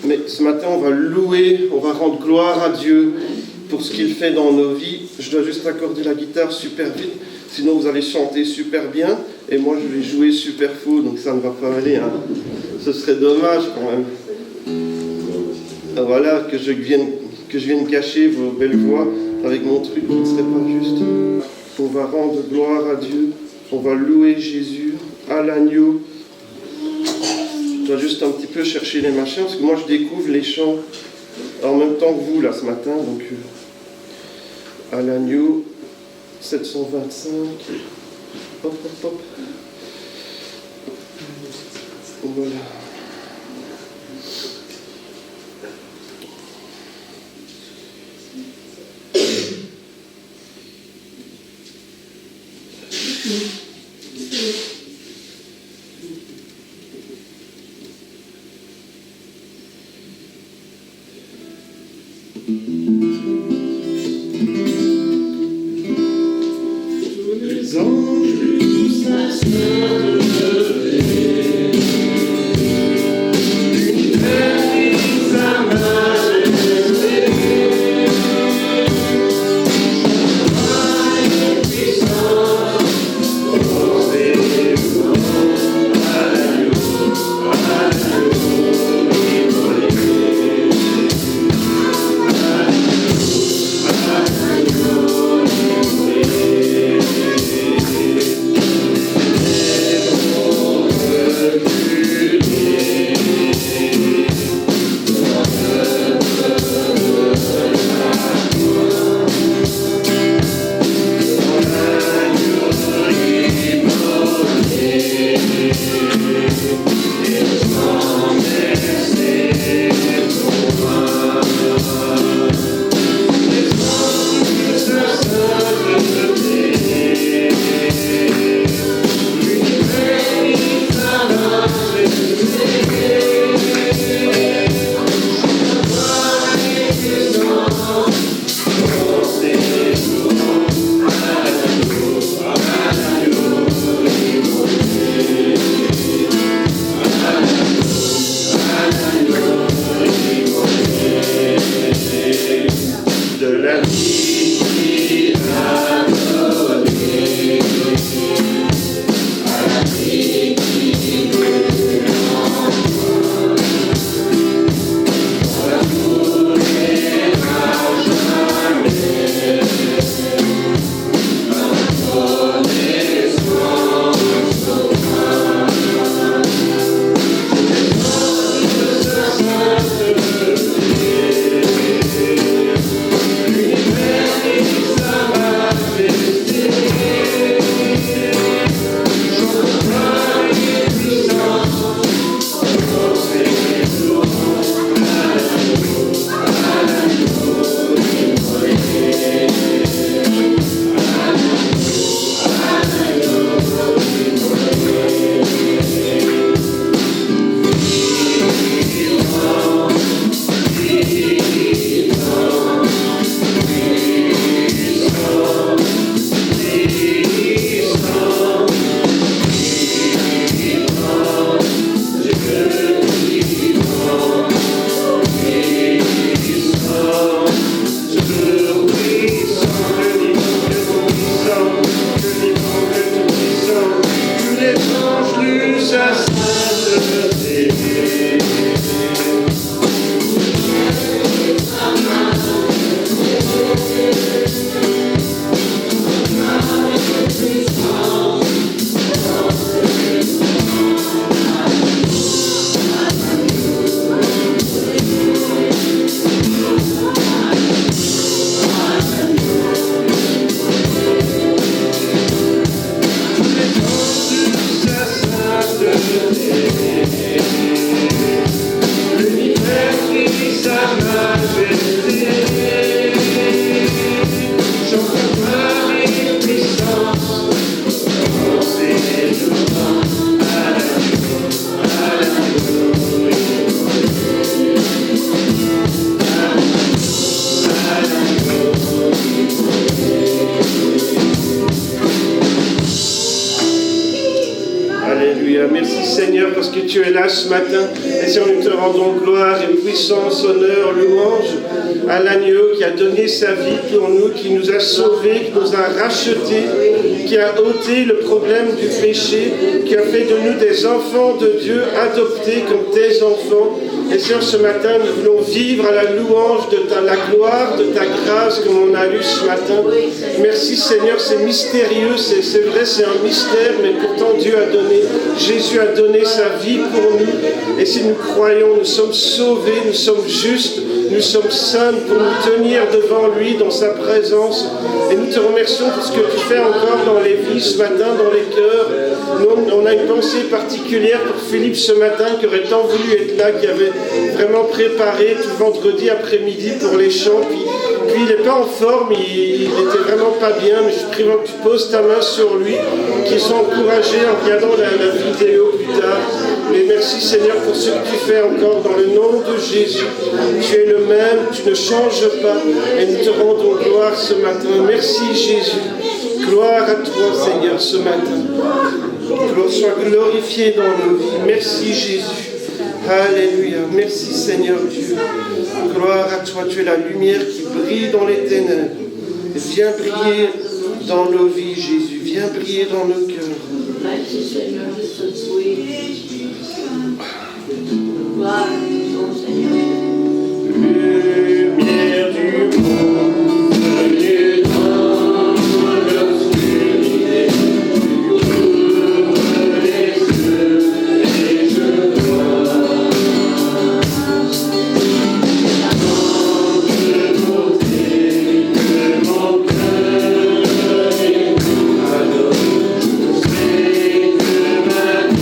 Mais ce matin, on va louer, on va rendre gloire à Dieu pour ce qu'il fait dans nos vies. Je dois juste accorder la guitare super vite, sinon vous allez chanter super bien, et moi je vais jouer super faux, donc ça ne va pas aller. Hein. Ce serait dommage quand même. Voilà, que je vienne cacher vos belles voix avec mon truc qui ne serait pas juste. On va rendre gloire à Dieu, on va louer Jésus, à l'agneau. Je dois juste un petit peu chercher les machins, parce que moi je découvre les chants en même temps que vous là ce matin, donc à l'agneau, 725, hop hop hop, voilà. Les anges lui Sainte Merci Seigneur parce que tu es là ce matin. Et Seigneur, nous te rendons gloire et puissance, honneur, louange à l'agneau qui a donné sa vie pour nous, qui nous a sauvés, qui nous a rachetés, qui a ôté le problème du péché, qui a fait de nous des enfants de Dieu, adoptés comme tes enfants. Et Seigneur, ce matin, nous voulons vivre à la louange de la gloire, de ta grâce, comme on a lu ce matin. Merci Seigneur, c'est mystérieux, c'est vrai, c'est un mystère, mais pourtant Dieu a donné, Jésus a donné sa vie pour nous. Et si nous croyons, nous sommes sauvés, nous sommes justes, nous sommes saints pour nous tenir devant lui, dans sa présence. Et nous te remercions pour ce que tu fais encore dans les vies ce matin, dans les cœurs. Nous, on a une pensée particulière pour Philippe ce matin, qui aurait tant voulu être là, qui avait vraiment préparé tout vendredi après-midi pour les chants. Puis il n'est pas en forme, il n'était vraiment pas bien, mais je prie que tu poses ta main sur lui, qu'il soit encouragé en regardant la vidéo plus tard. Mais merci Seigneur pour ce que tu fais encore dans le nom de Jésus. Tu es le même, tu ne changes pas, et nous te rendons gloire ce matin. Merci Jésus. Gloire à toi Seigneur ce matin. Sois glorifié dans nos vies. Merci Jésus. Alléluia. Merci Seigneur Dieu. Gloire à toi. Tu es la lumière qui brille dans les ténèbres. Et viens briller dans nos vies, Jésus. Viens briller dans nos cœurs. Merci Seigneur de ce bruit. Gloire à ton Seigneur. Lumière du monde, venue dans l'obscurité. Adore, je sais que ma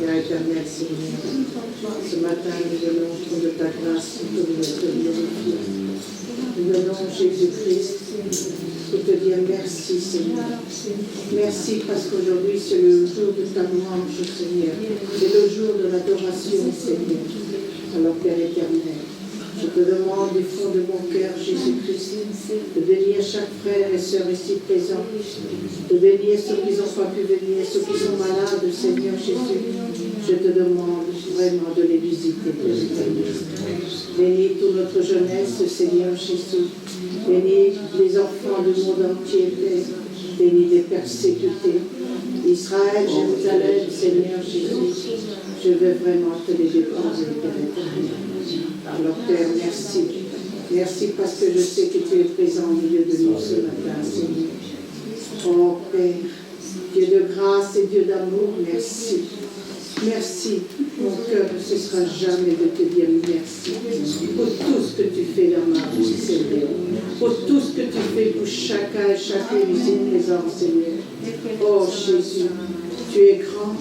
Père éternel, Seigneur, ce matin, nous venons au trône de ta grâce pour te glorifier. Nous venons, Jésus-Christ, pour te dire merci, Seigneur. Merci parce qu'aujourd'hui, c'est le jour de ta louange, Seigneur. C'est le jour de l'adoration, Seigneur. Alors, Père éternel, je te demande du fond de mon cœur, Jésus-Christ, de bénir chaque frère et sœur ici présent, de bénir ceux qui n'ont pas pu venir, ceux qui sont malades, Seigneur Jésus. Je te demande vraiment de les visiter, Père éternel. Bénis toute notre jeunesse, Seigneur Jésus. Bénis les enfants du monde entier, Père. Bénis les persécutés. Israël, Jérusalem, Seigneur Jésus. Je veux vraiment te les déposer, Père éternel. Alors, Père, merci. Merci parce que je sais que tu es présent au milieu de nous ce matin, Seigneur. Oh, Père, Dieu de grâce et Dieu d'amour, merci. Merci. Mon cœur ne cessera jamais de te dire merci pour tout ce que tu fais dans ma vie, Seigneur. Pour tout ce que tu fais pour chacun et chacune ici présent, Seigneur. Oh, Jésus, tu es grand,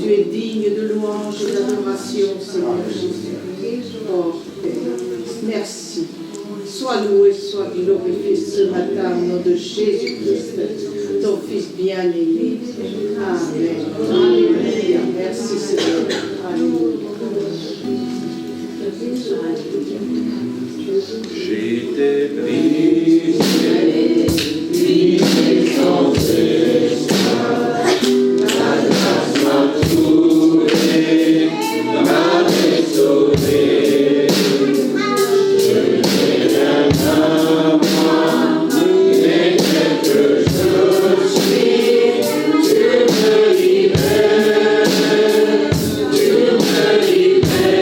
tu es digne de louange et d'adoration, Seigneur Jésus. Oh, Père, merci. Sois loué, sois glorifié ce matin au nom de Jésus-Christ, ton Fils bien-aimé. Amen. Alléluia. Merci, Seigneur. Alléluia. J'étais pris sans espoir, la grâce m'a trouvé, m'avait sauvé. Je n'ai rien à moi, mais quelque chose suis, tu me libères, tu me libères.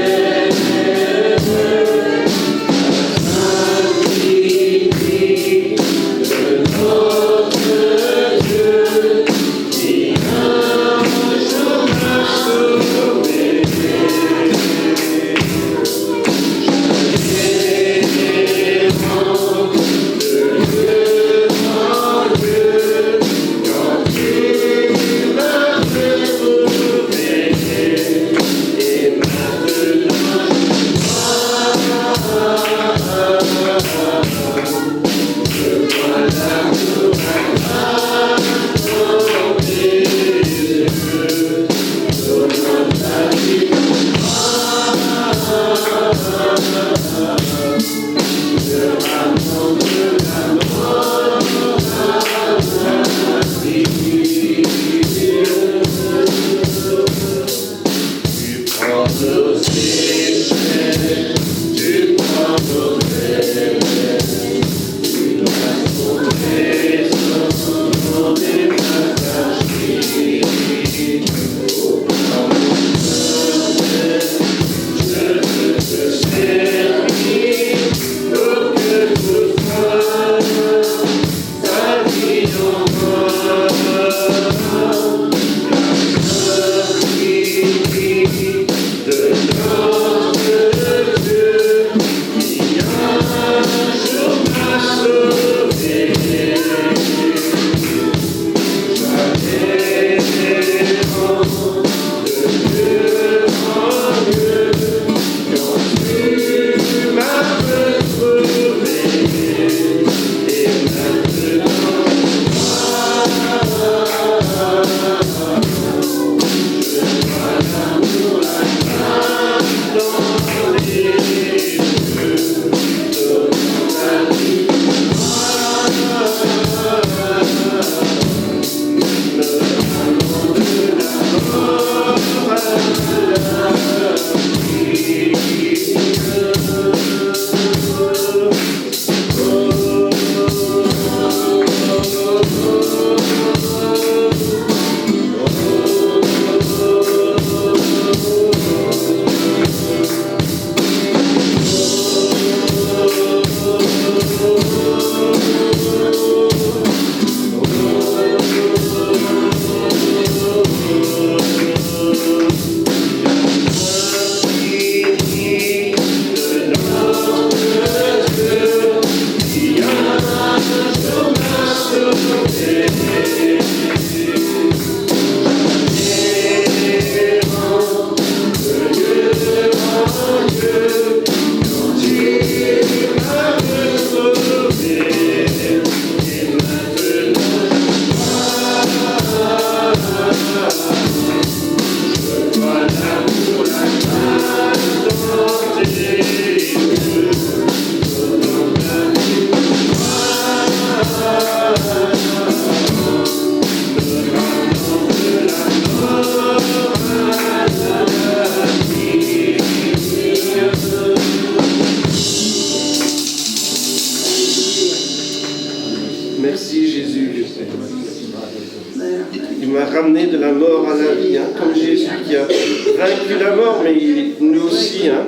la mort, mais nous aussi, hein,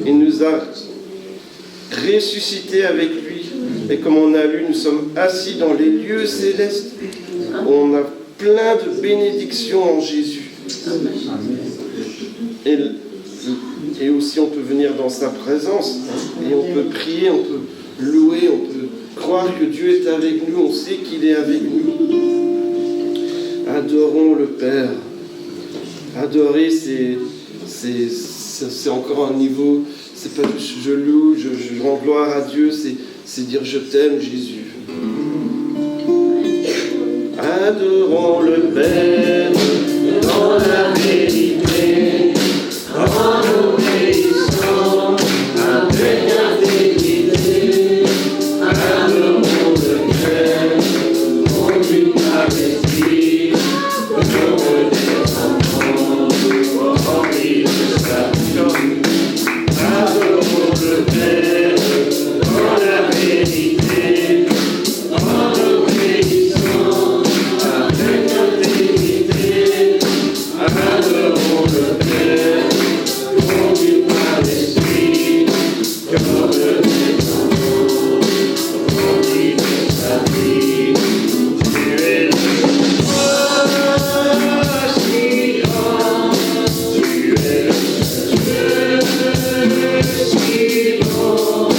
il nous a ressuscités avec lui. Et comme on a lu, nous sommes assis dans les lieux célestes. On a plein de bénédictions en Jésus. Et aussi, on peut venir dans sa présence. Et on peut prier, on peut louer, on peut croire que Dieu est avec nous. On sait qu'il est avec nous. Adorons le Père. Adorer, c'est encore un niveau. C'est pas juste je loue, je rends gloire à Dieu. C'est dire je t'aime, Jésus. Adorons le Père dans la vérité, en obéissant avec intégrité. Adorons le Père, conduit par l'Esprit, heureux des enfants, remplis de sa joie. Adorons le Père dans la vérité, en obéissant avec intégrité. Adorons le Père, conduit par l'Esprit, heureux des enfants, remplis de sa vie. Tu es le si grand,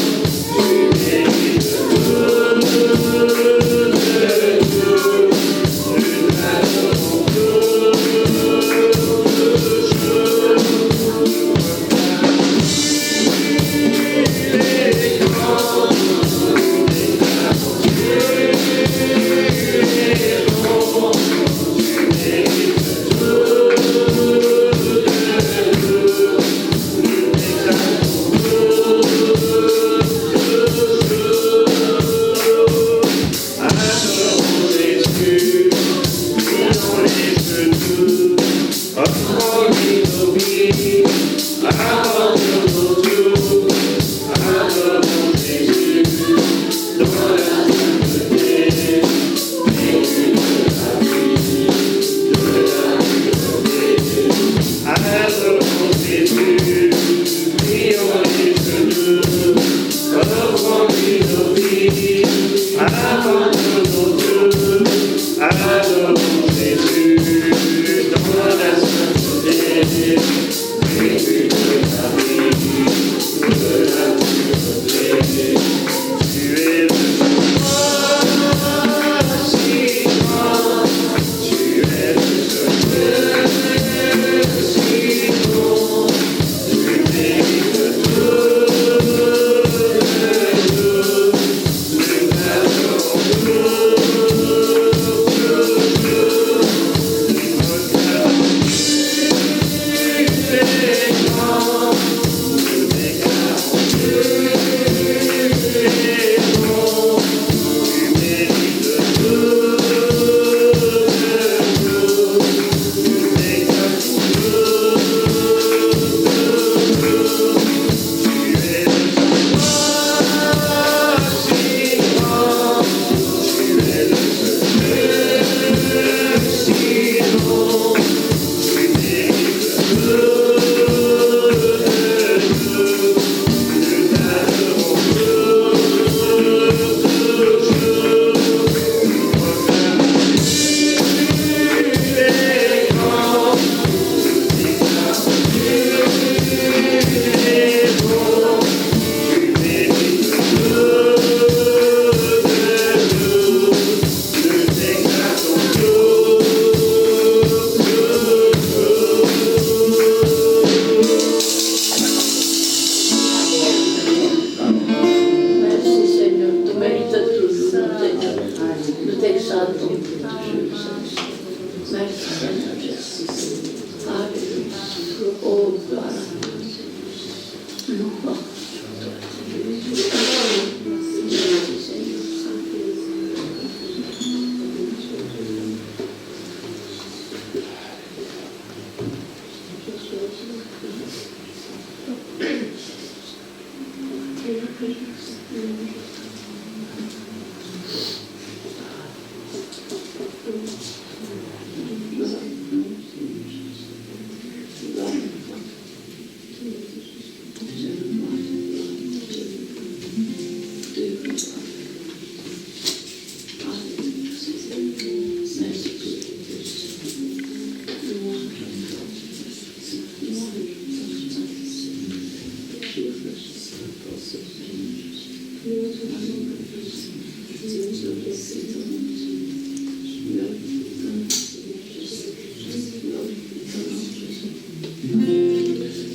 tu es le Dieu si bon, tu mérites tout de tout, nous t'adorons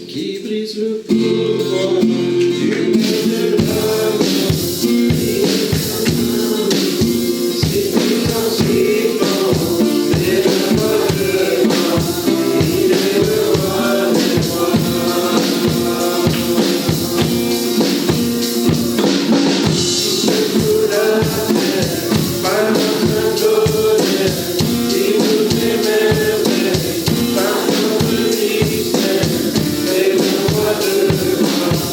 Qui brise le pouvoir du monde de l'homme, c'est financièrement, c'est le roi de moi, il est le roi des rois. Il secoue la terre, par notre tonnerre, il nous émerveille, par notre mystère, c'est le roi de moi.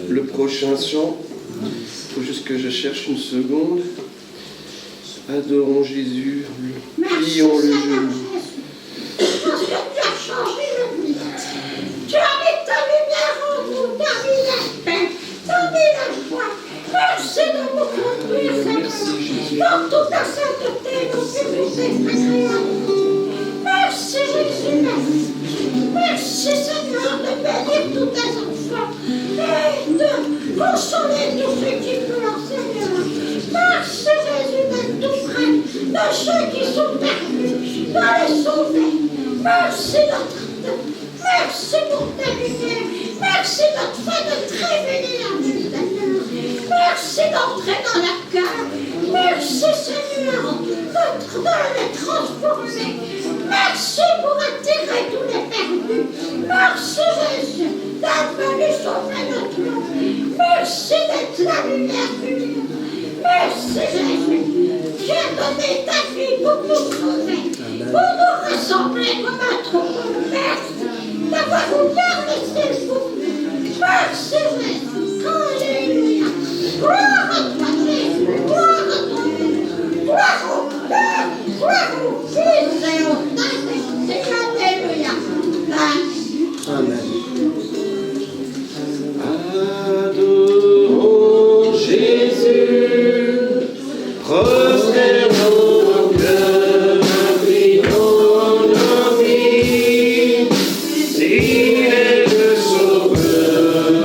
le prochain chant. Il faut juste que je cherche une seconde. Adorons Jésus, plions le genou. Parce que tu as changé la vie. Tu as mis ta lumière en nous, tu as mis la paix, tu as mis la joie. Merci de nous conduire, Seigneur, dans toute ta sainteté, dans tes misères agréables. Merci Jésus, merci. Merci Seigneur de bénir tous tes enfants et de consoler tous ceux qui pleurent, Seigneur. Merci Jésus d'être tout près de ceux qui sont perdus, de les sauver. Merci notre Dieu. Merci pour ta lumière. Merci notre fait de te révéler à nous, Seigneur. Merci d'entrer dans la cœur. Merci Seigneur de les transformer. Merci pour attirer tous les perdus. Merci Jésus d'être venu sauver notre monde. Merci d'être la lumière du monde. Merci Jésus. Tu as donné ta vie pour nous sauver, pour nous rassembler comme un troupeau. Merci d'avoir ouvert les cieux pour nous. Merci Jésus. Alléluia. Gloire à toi Jésus. Gloire à toi Jésus. Gloire au Père. Gloire au Fils et au Saint-Esprit. Alléluia. Amen. Adorons Jésus, prosternons nos cœurs, inclinons nos vies, s'il est le Sauveur,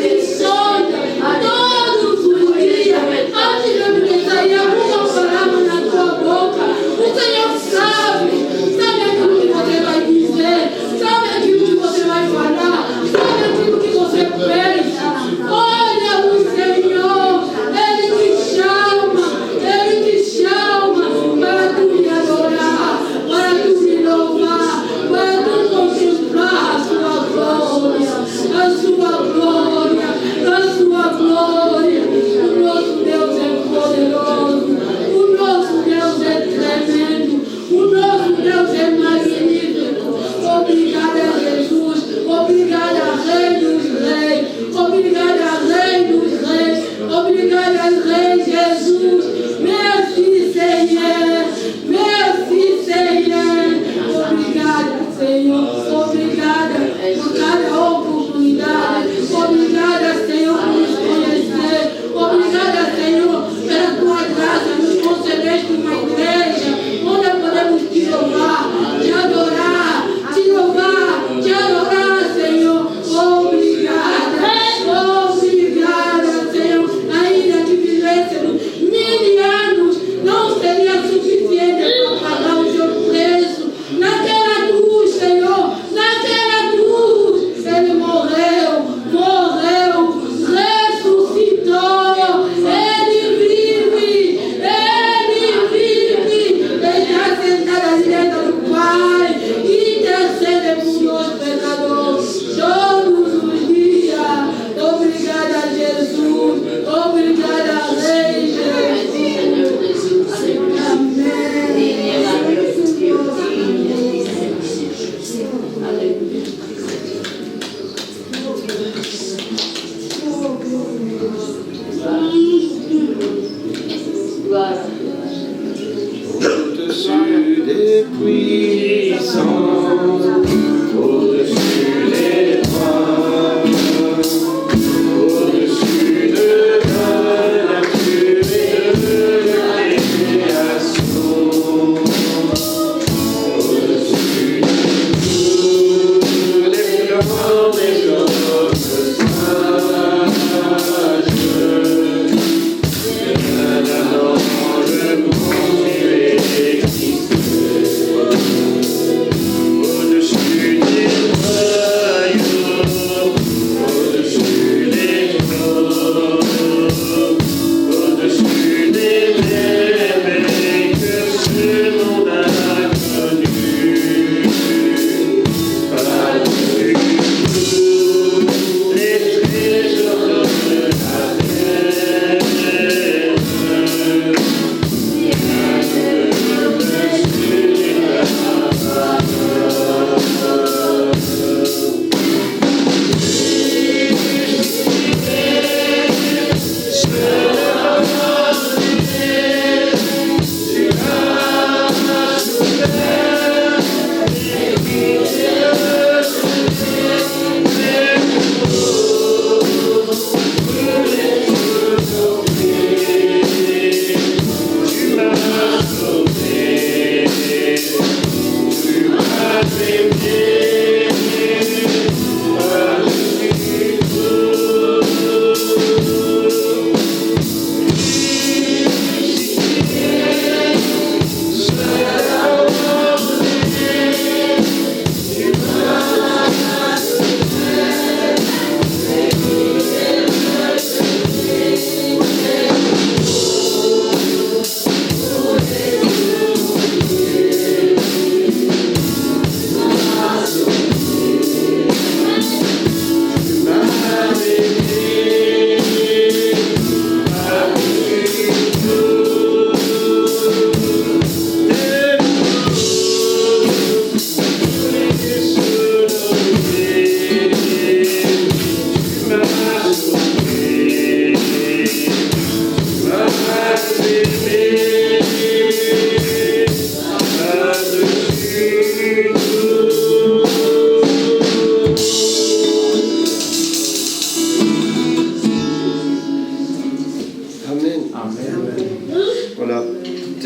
Ele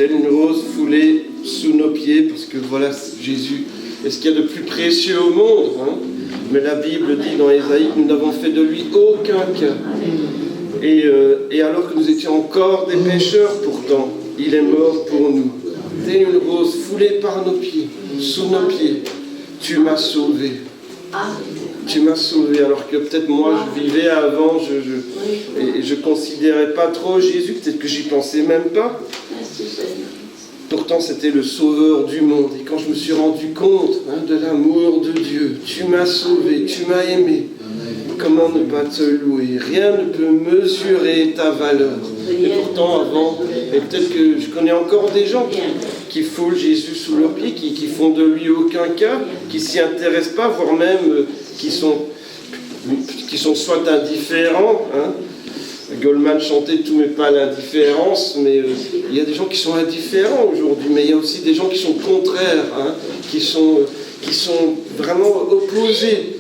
telle une rose foulée sous nos pieds, parce que voilà, Jésus est ce qu'il y a de plus précieux au monde. Hein. Mais la Bible dit dans Ésaïe que nous n'avons fait de lui aucun cas. Et alors que nous étions encore des pécheurs, pourtant, il est mort pour nous. Telle une rose foulée par nos pieds, sous nos pieds, tu m'as sauvé. Tu m'as sauvé, alors que peut-être moi je vivais avant, et je ne considérais pas trop Jésus, peut-être que j'y pensais même pas. Pourtant c'était le sauveur du monde. Et quand je me suis rendu compte de l'amour de Dieu, tu m'as sauvé, tu m'as aimé. Comment ne pas te louer? Rien ne peut mesurer ta valeur. Et pourtant avant, et peut-être que je connais encore des gens qui foulent Jésus sous leurs pieds, qui font de lui aucun cas, qui s'y intéressent pas, voire même qui sont soit indifférents. Hein. Goldman chantait « Tout n'est pas l'indifférence », mais il y a des gens qui sont indifférents aujourd'hui, mais il y a aussi des gens qui sont contraires, hein, qui sont vraiment opposés.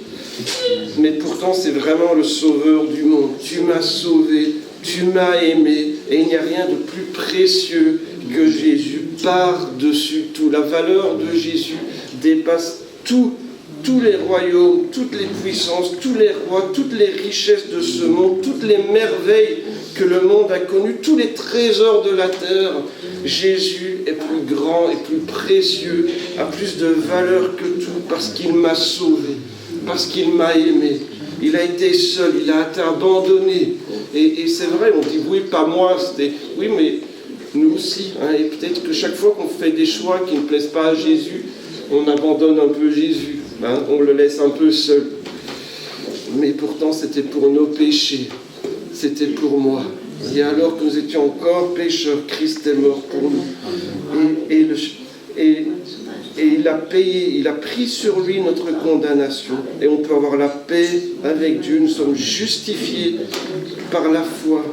Mais pourtant, c'est vraiment le sauveur du monde. Tu m'as sauvé, tu m'as aimé, et il n'y a rien de plus précieux que Jésus par-dessus tout. La valeur de Jésus dépasse tous les royaumes, toutes les puissances, tous les rois, toutes les richesses de ce monde, toutes les merveilles que le monde a connues, tous les trésors de la terre. Jésus est plus grand et plus précieux, a plus de valeur que tout, parce qu'il m'a sauvé, parce qu'il m'a aimé. Il a été seul, il a été abandonné. Et c'est vrai, on dit oui, pas moi, oui, mais nous aussi. Hein, et peut-être que chaque fois qu'on fait des choix qui ne plaisent pas à Jésus, on abandonne un peu Jésus. Hein, on le laisse un peu seul. Mais pourtant, c'était pour nos péchés. C'était pour moi. Et alors que nous étions encore pécheurs, Christ est mort pour nous. Et il a payé, il a pris sur lui notre condamnation. Et on peut avoir la paix avec Dieu. Nous sommes justifiés par la foi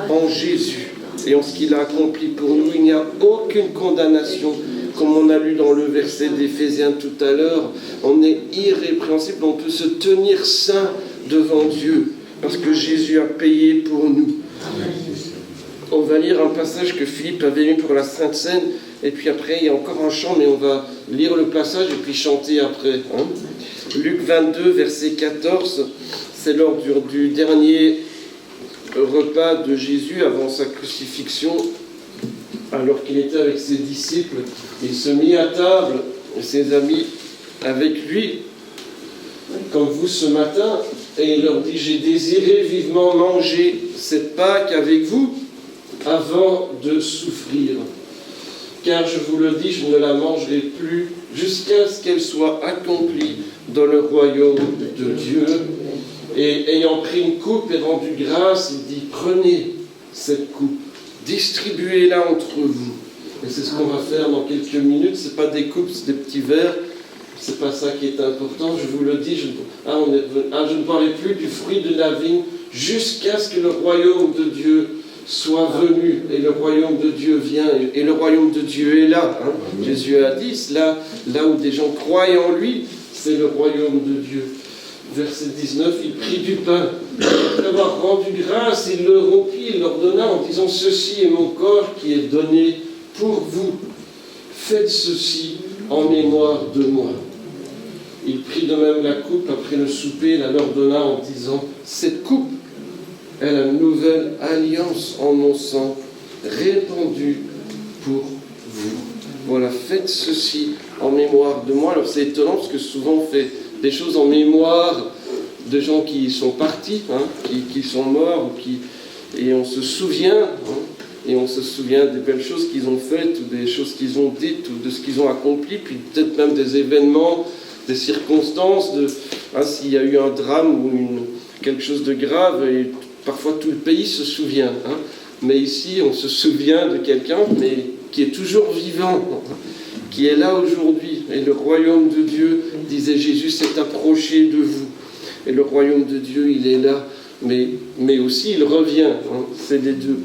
en Jésus et en ce qu'il a accompli pour nous. Il n'y a aucune condamnation. Comme on a lu dans le verset d'Éphésiens tout à l'heure, on est irrépréhensible, on peut se tenir saint devant Dieu, parce que Jésus a payé pour nous. On va lire un passage que Philippe avait lu pour la Sainte Seine, et puis après il y a encore un chant, mais on va lire le passage et puis chanter après. Hein. Luc 22, verset 14, c'est lors du dernier repas de Jésus avant sa crucifixion. Alors qu'il était avec ses disciples, il se mit à table, ses amis avec lui, comme vous ce matin, et il leur dit « J'ai désiré vivement manger cette Pâque avec vous avant de souffrir. Car je vous le dis, je ne la mangerai plus jusqu'à ce qu'elle soit accomplie dans le royaume de Dieu. » Et ayant pris une coupe et rendu grâce, il dit « Prenez cette coupe. Distribuez-la entre vous. » Et c'est ce qu'on va faire dans quelques minutes. Ce n'est pas des coupes, c'est des petits verres. Ce n'est pas ça qui est important. Je vous le dis, je ne parlerai plus du fruit de la vigne jusqu'à ce que le royaume de Dieu soit venu. Et le royaume de Dieu vient. Et le royaume de Dieu est là. Hein. Jésus a dit, là où des gens croient en lui, c'est le royaume de Dieu. Verset 19, il prit du pain. Après avoir rendu grâce, il le rompit, il leur donna en disant « Ceci est mon corps qui est donné pour vous. Faites ceci en mémoire de moi. » Il prit de même la coupe après le souper, la leur donna en disant « Cette coupe est la nouvelle alliance en mon sang, répandue pour vous. Voilà, faites ceci en mémoire de moi. » Alors c'est étonnant parce que souvent on fait des choses en mémoire de gens qui sont partis, hein, qui sont morts, et on se souvient, et on se souvient des belles choses qu'ils ont faites, ou des choses qu'ils ont dites, ou de ce qu'ils ont accompli, puis peut-être même des événements, des circonstances, s'il y a eu un drame ou quelque chose de grave, et parfois tout le pays se souvient. Hein, mais ici, on se souvient de quelqu'un, mais qui est toujours vivant, qui est là aujourd'hui. Et le royaume de Dieu, disait Jésus, s'est approché de vous. Et le royaume de Dieu, il est là, mais aussi il revient. Hein, c'est les deux.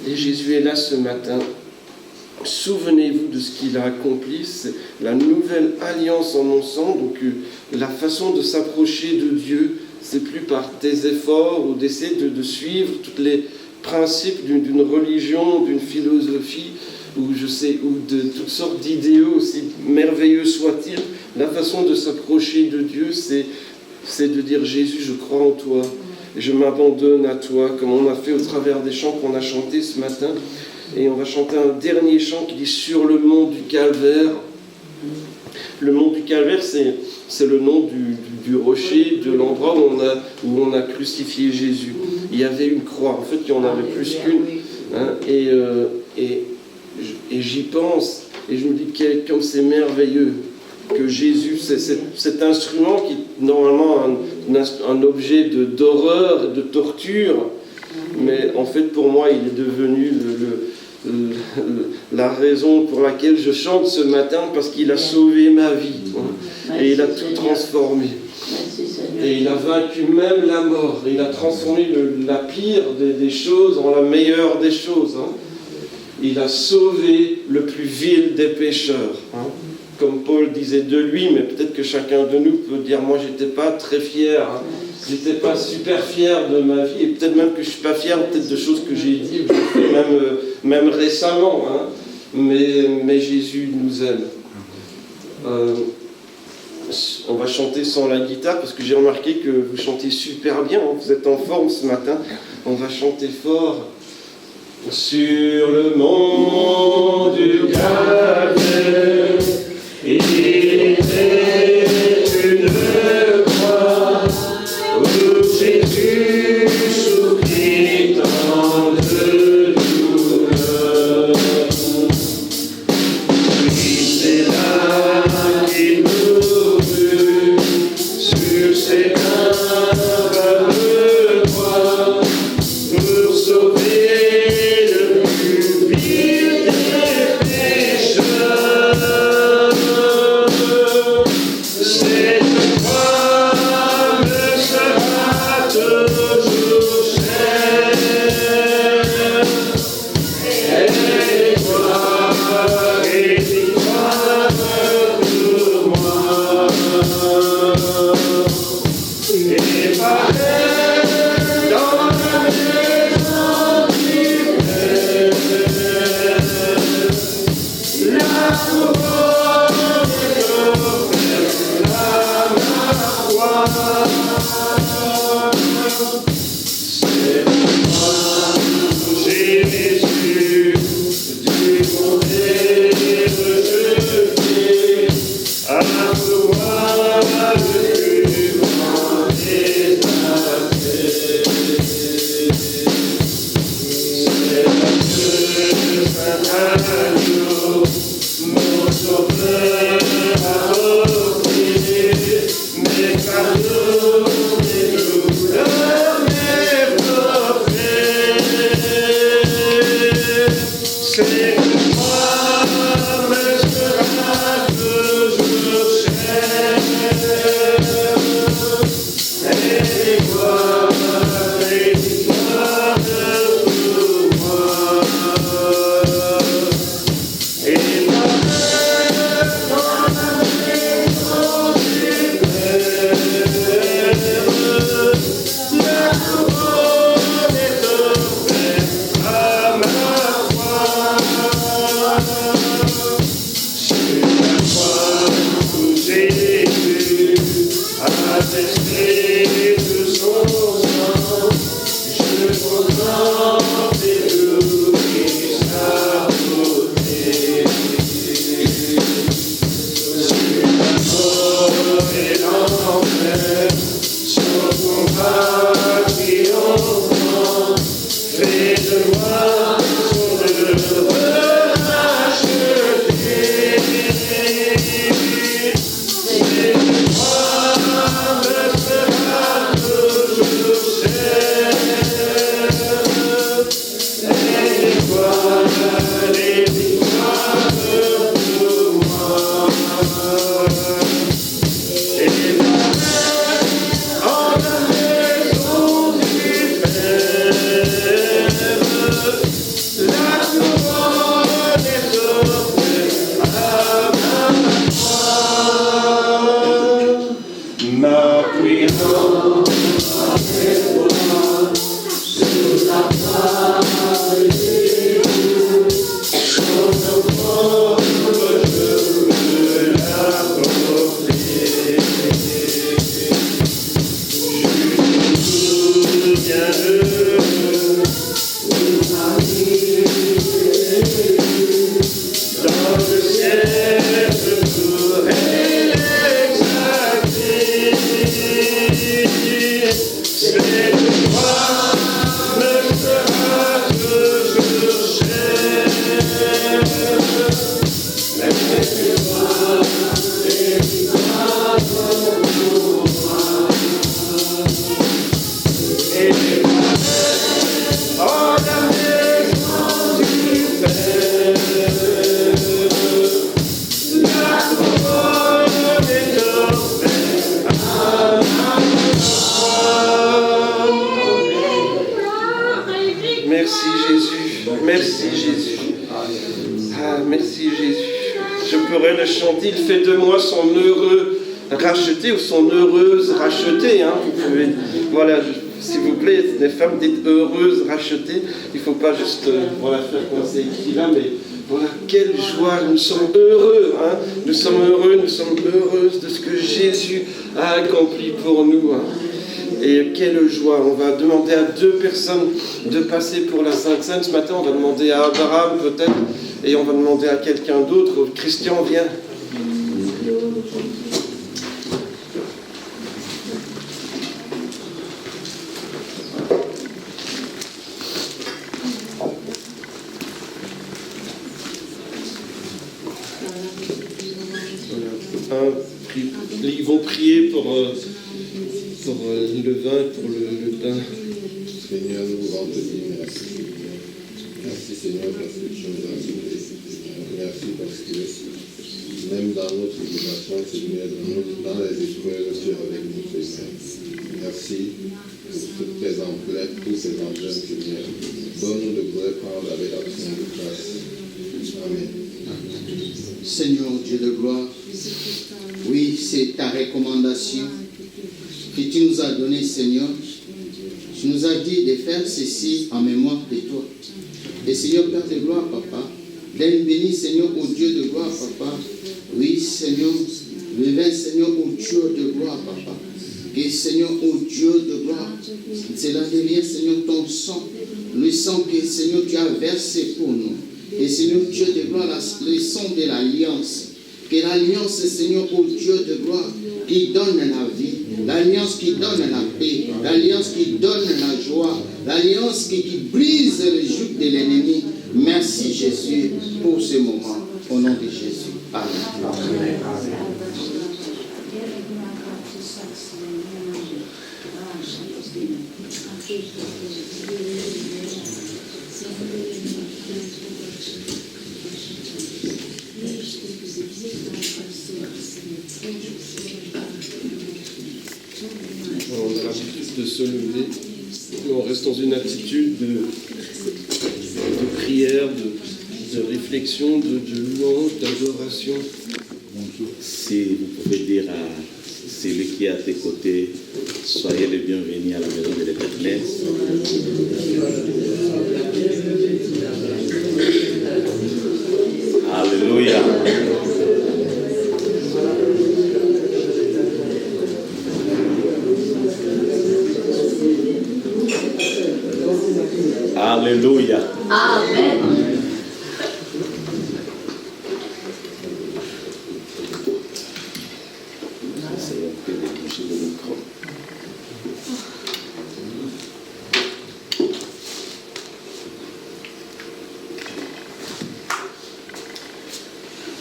Et Jésus est là ce matin. Souvenez-vous de ce qu'il a accompli. C'est la nouvelle alliance en mon sang. Donc la façon de s'approcher de Dieu, c'est plus par tes efforts ou d'essayer de suivre tous les principes d'une religion, d'une philosophie, ou je sais, ou de toutes sortes d'idéaux, aussi merveilleux soient-ils, la façon de s'approcher de Dieu, c'est de dire Jésus, je crois en toi, et je m'abandonne à toi, comme on a fait au travers des chants qu'on a chantés ce matin. Et on va chanter un dernier chant qui dit sur le mont du Calvaire. Le mont du Calvaire, c'est le nom du rocher, de l'endroit où on a crucifié Jésus. Il y avait une croix, en fait il y en avait plus qu'une. Hein, et j'y pense, et je me dis comme c'est merveilleux que Jésus, c'est cet instrument qui est normalement un objet d'horreur et de torture, mais en fait pour moi il est devenu la raison pour laquelle je chante ce matin, parce qu'il a sauvé ma vie, hein, et il a tout transformé. Et il a vaincu même la mort, il a transformé la pire des choses en la meilleure des choses. Hein. Il a sauvé le plus vil des pécheurs. Hein. Comme Paul disait de lui, mais peut-être que chacun de nous peut dire, moi j'étais pas très fier, hein. J'étais pas super fier de ma vie, et peut-être même que je suis pas fier peut-être de choses que j'ai dit, que j'ai fait même récemment, hein. Mais Jésus nous aime. On va chanter sans la guitare, parce que j'ai remarqué que vous chantez super bien, hein. Vous êtes en forme ce matin. On va chanter fort. Sur le mont du Calvaire, il était une croix où Jésus souffrit tant de douleur. Puis c'est là qu'il mourut sur ses graves croix pour sauver le plus vil des pécheurs. Cette croix me sera toujours chère. Et gloire et victoire pour moi. Et pareil dans la maison du Père, la couronne offerte à ma croix. C'est moi, Jésus, du mauvais rejeté, à toi le plus grand des appels. C'est la Saint-Agneau, mon sauveur a offert mes cadeaux, mes douleurs, mes forfaits. Oh, la maison du Père, la couronne éternelle. Merci Jésus, merci Jésus. Ah, merci Jésus. Je pourrais le chanter, il fait de moi son heureux racheté ou son heureuse rachetée. Hein. Vous pouvez, voilà, s'il vous plaît, les femmes dites heureuses rachetées. Il ne faut pas juste voilà, faire comme c'est écrit là, mais voilà, quelle joie, nous sommes heureux. Hein. Nous sommes heureux, nous sommes heureuses de ce que Jésus a accompli pour nous. Hein. Et quelle joie, on va demander à 2 personnes de passer pour la Sainte Seine. Ce matin, on va demander à Abraham peut-être, et on va demander à quelqu'un d'autre. Christian, viens. Ils vont prier pour le vin, pour le pain. Seigneur, nous rendons merci. Merci Seigneur parce que tu nous as sauvés. Merci parce que même dans notre tribulation, Seigneur, dans les épreuves, tu es avec nous, Seigneur. Merci pour toutes tes emplettes, tous ces engins, Seigneur. Donne-nous de pouvoir prendre avec action de grâce. Amen. Seigneur Dieu de gloire, oui, c'est ta recommandation que tu nous as donnée, Seigneur. Tu nous as dit de faire ceci en mémoire de toi. Et Seigneur, Père de gloire, Papa, donne béni, Seigneur, au Dieu de gloire, Papa. Oui, Seigneur, le vin, Seigneur, au Dieu de gloire, Papa. Et Seigneur, au Dieu de gloire, cela devient, Seigneur, ton sang, le sang que, Seigneur, tu as versé pour nous. Et Seigneur, Dieu de gloire, le sang de l'alliance. Que l'alliance, Seigneur, au Dieu de gloire, qui donne la vie, l'alliance qui donne la paix, l'alliance qui donne la joie, l'alliance qui brise le joug de l'ennemi. Merci Jésus pour ce moment. Au nom de Jésus. Amen. On a l'habitude de se lever, on reste dans une attitude de prière, de réflexion, de louange, d'adoration. Si vous pouvez dire à celui qui est à tes côtés, soyez les bienvenus à la maison de l'Éternel. Alléluia. Alléluia. Amen.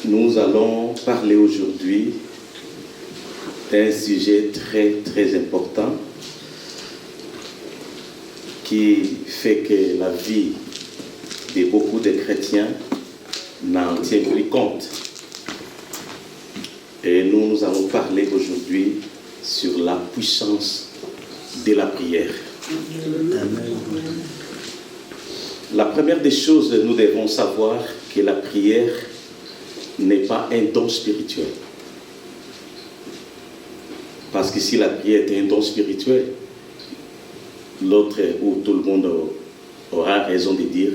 Nous allons parler aujourd'hui d'un sujet très très important qui fait que la vie de beaucoup de chrétiens n'en tient plus compte. Et nous allons parler aujourd'hui sur la puissance de la prière. La première des choses, nous devons savoir que la prière n'est pas un don spirituel. Parce que si la prière était un don spirituel, l'autre, où tout le monde aura raison de dire,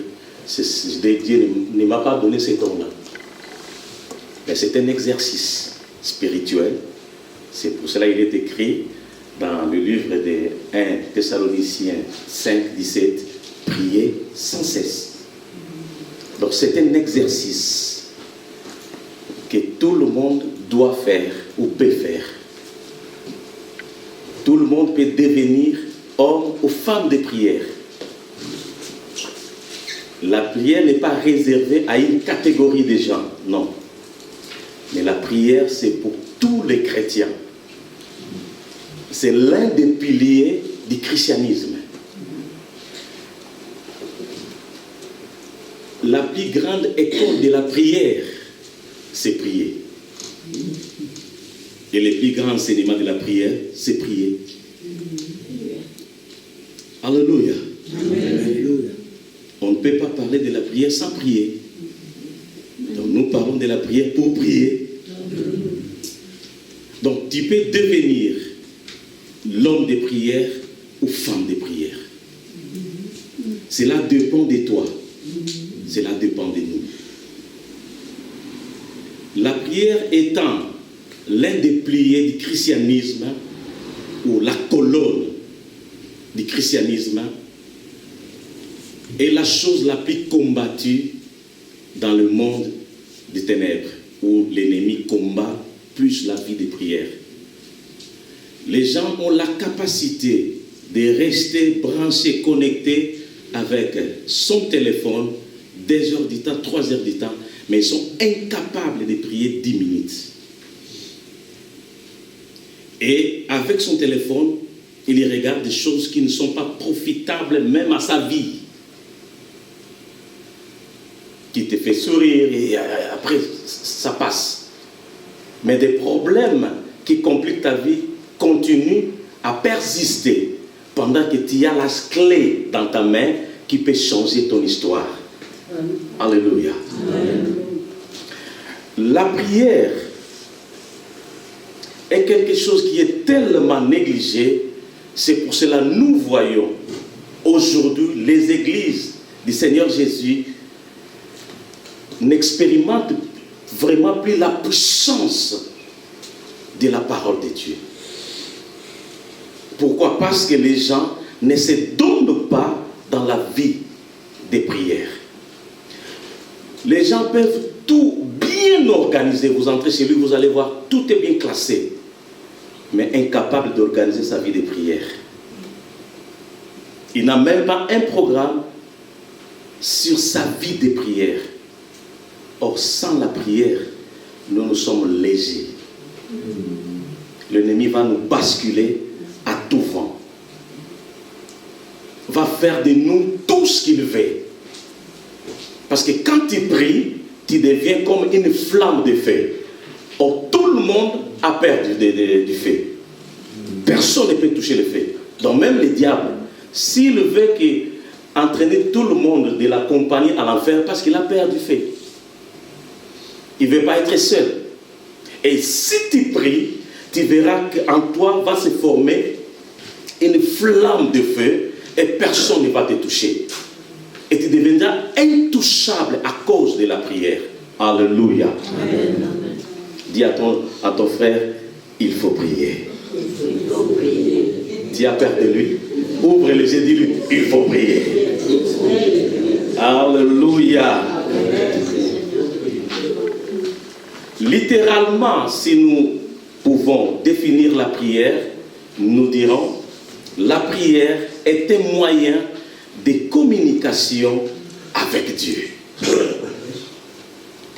Dieu ne m'a pas donné ce don-là. Mais c'est un exercice spirituel. C'est pour cela qu'il est écrit dans le livre de 1 Thessaloniciens 5, 17, priez sans cesse. Donc c'est un exercice que tout le monde doit faire ou peut faire. Tout le monde peut devenir homme ou femme de prière. La prière n'est pas réservée à une catégorie de gens, non. Mais la prière, c'est pour tous les chrétiens. C'est l'un des piliers du christianisme. plus grande école de la prière, c'est prier. Et le plus grand enseignement de la prière, c'est prier. Alléluia. On ne peut pas parler de la prière sans prier. Donc nous parlons de la prière pour prier. Donc tu peux devenir l'homme de prière ou femme de prière. Cela dépend de toi. Cela dépend de nous. La prière étant l'un des piliers du christianisme, ou la colonne du christianisme, est la chose la plus combattue dans le monde des ténèbres, où l'ennemi combat plus la vie de prière. Les gens ont la capacité de rester branchés, connectés avec son téléphone 2 heures du temps, 3 heures du temps, mais ils sont incapables de prier 10 minutes. Et avec son téléphone, il regarde des choses qui ne sont pas profitables même à sa vie. Qui te fait sourire et après ça passe. Mais des problèmes qui compliquent ta vie continuent à persister pendant que tu as la clé dans ta main qui peut changer ton histoire. Alléluia. La prière est quelque chose qui est tellement négligé. C'est pour cela que nous voyons aujourd'hui les églises du Seigneur Jésus n'expérimentent vraiment plus la puissance de la parole de Dieu. Pourquoi? Parce que les gens ne se donnent pas dans la vie des prières. Les gens peuvent tout bien organiser. Vous entrez chez lui, vous allez voir, tout est bien classé. Mais incapable d'organiser sa vie de prière. Il n'a même pas un programme sur sa vie de prière. Or, sans la prière, nous sommes légers. L'ennemi va nous basculer à tout vent. Va faire de nous tout ce qu'il veut. Parce que quand tu pries, tu deviens comme une flamme de feu. Or, tout le monde a peur du feu. Personne ne peut toucher le feu. Donc même le diable, s'il veut entraîner tout le monde de l'accompagner à l'enfer, parce qu'il a peur du feu. Il ne veut pas être seul. Et si tu pries, tu verras qu'en toi va se former une flamme de feu et personne ne va te toucher. Et tu deviendras intouchable à cause de la prière. Alléluia. Amen. Dis à ton frère, il faut prier. Il faut prier. Tu as peur de lui. Ouvre les yeux, dis-lui, il faut prier. Alléluia. Littéralement, si nous pouvons définir la prière, nous dirons, la prière est un moyen de communication avec Dieu.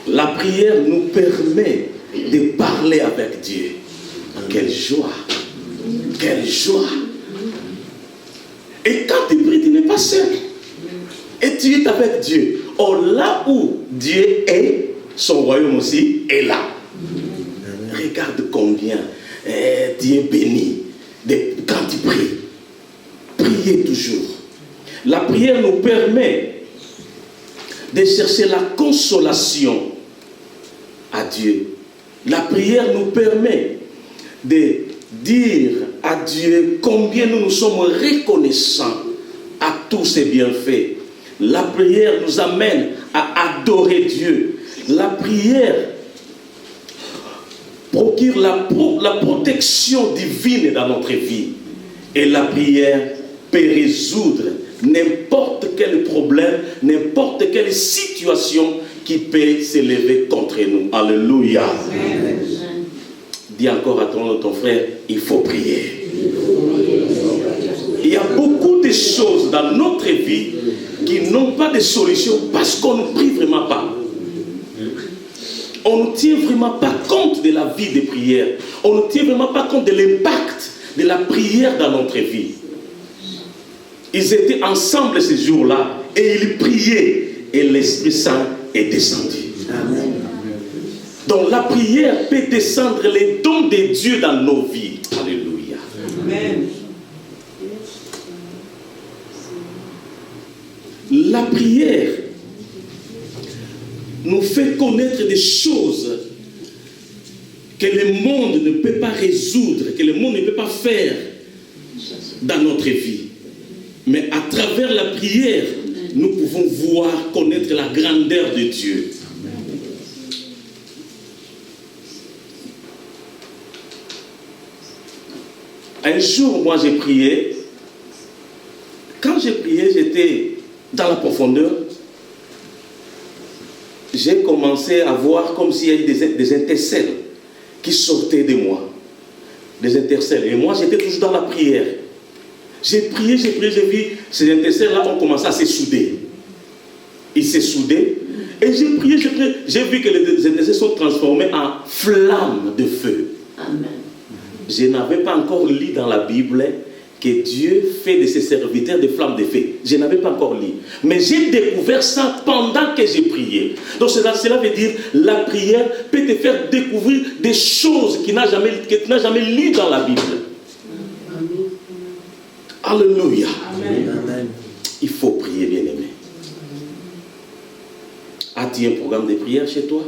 La prière nous permet de parler avec Dieu. Quelle joie! Quelle joie! Et quand tu pries, tu n'es pas seul. Et tu es avec Dieu. Or, là où Dieu est, son royaume aussi est là. Regarde combien tu es béni quand tu pries. Priez toujours. La prière nous permet de chercher la consolation à Dieu. La prière nous permet de dire à Dieu combien nous nous sommes reconnaissants à tous ses bienfaits. La prière nous amène à adorer Dieu. La prière procure la protection divine dans notre vie. Et la prière peut résoudre n'importe quel problème, n'importe quelle situation qui peut s'élever contre nous. Alléluia. Amen. Dis encore à ton frère, il faut prier. Il y a beaucoup de choses dans notre vie qui n'ont pas de solution parce qu'on ne prie vraiment pas. On ne tient vraiment pas compte de la vie de prière. On ne tient vraiment pas compte de l'impact de la prière dans notre vie. Ils étaient ensemble ces jours-là et ils priaient. et l'Esprit Saint est descendu. Amen. Donc la prière peut descendre les dons de Dieu dans nos vies. Alléluia. Amen. La prière nous fait connaître des choses que le monde ne peut pas résoudre, que le monde ne peut pas faire dans notre vie. Mais à travers la prière, nous pouvons voir, connaître la grandeur de Dieu. Un jour, moi, j'ai prié. Quand j'ai prié, j'étais dans la profondeur. J'ai commencé à voir comme s'il y avait des intercelles qui sortaient de moi. Des intercelles. Et moi, j'étais toujours dans la prière. J'ai prié, j'ai vu ces intercelles-là ont commencé à se souder. Ils se soudaient. Et j'ai prié, j'ai vu que les intercelles sont transformés en flammes de feu. Amen. Je n'avais pas encore lu dans la Bible que Dieu fait de ses serviteurs des flammes de feu. Je n'avais pas encore lu. Mais j'ai découvert ça pendant que j'ai prié. Donc cela veut dire la prière peut te faire découvrir des choses que tu n'as jamais lues dans la Bible. Alléluia. Amen. Il faut prier, bien-aimé. As-tu un programme de prière chez toi?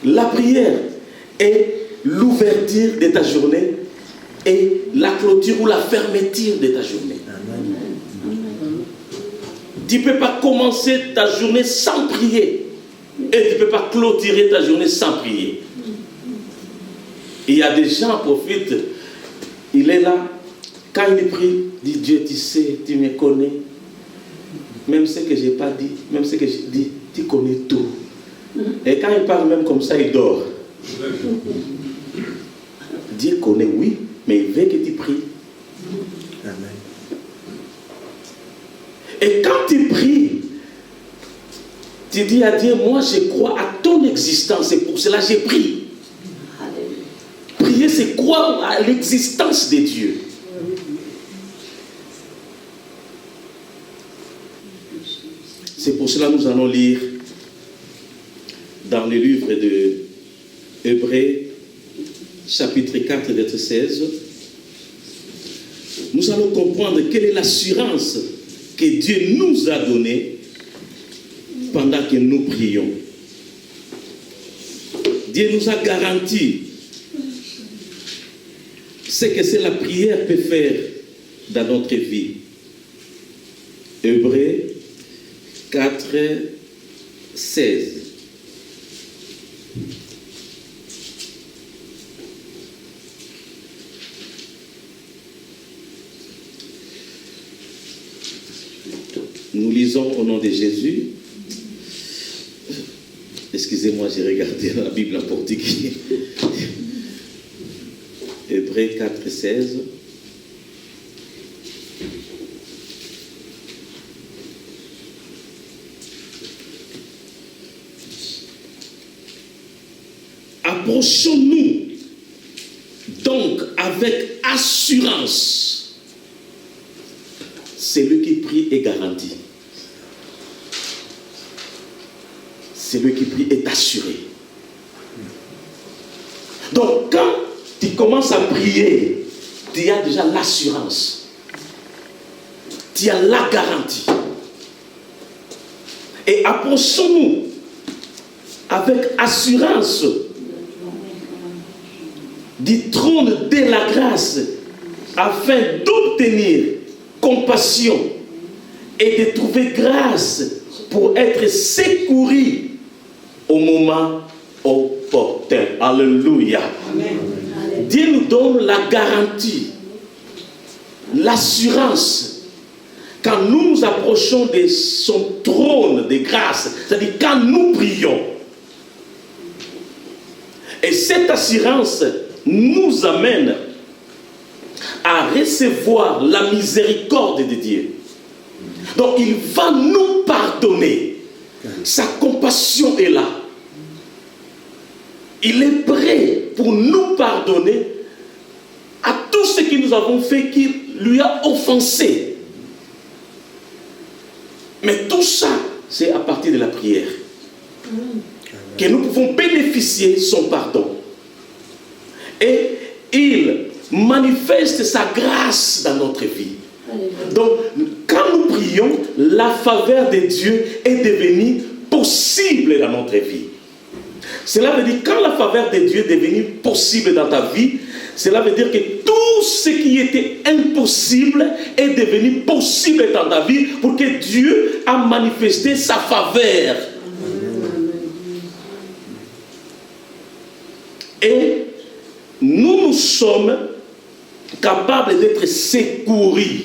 La prière est l'ouverture de ta journée et la clôture ou la fermeture de ta journée. Tu ne peux pas commencer ta journée sans prier et tu ne peux pas clôturer ta journée sans prier. Il y a des gens qui profitent. Il est là, quand il prie, dit Dieu, tu sais, tu me connais. Même ce que je n'ai pas dit, même ce que j'ai dit, tu connais tout. Et quand il parle même comme ça, il dort. Dieu connaît, oui, mais il veut que tu pries. Amen. Et quand tu pries, tu dis à Dieu, moi je crois à ton existence, et pour cela j'ai prié. Prier, c'est croire à l'existence de Dieu. C'est pour cela que nous allons lire dans le livre de Hébreux, chapitre 4, verset 16. Nous allons comprendre quelle est l'assurance que Dieu nous a donnée pendant que nous prions. Dieu nous a garanti ce que la prière peut faire dans notre vie. Hébreux 4, 16. Nous lisons au nom de Jésus. Excusez-moi, j'ai regardé dans la Bible en portugais. Hébreux 4, 16. Approchons-nous donc avec assurance. Celui qui prie est garanti. Celui qui prie est assuré. Donc quand tu commences à prier, tu as déjà l'assurance. Tu as la garantie. Et approchons-nous avec assurance du trône de la grâce afin d'obtenir compassion et de trouver grâce pour être secouru au moment opportun. Alléluia. Amen. Dieu nous donne la garantie, l'assurance quand nous nous approchons de son trône de grâce, c'est-à-dire quand nous prions. Et cette assurance nous amène à recevoir la miséricorde de Dieu. Donc il va nous pardonner. Sa compassion est là. Il est prêt pour nous pardonner à tout ce que nous avons fait qui lui a offensé. Tout ça, c'est à partir de la prière que nous pouvons bénéficier son pardon. Et il manifeste sa grâce dans notre vie. Donc, quand nous prions, la faveur de Dieu est devenue possible dans notre vie. Cela veut dire, quand la faveur de Dieu est devenue possible dans ta vie, cela veut dire que tout ce qui était impossible est devenu possible dans ta vie pour que Dieu a manifesté sa faveur. Et nous sommes capables d'être secourus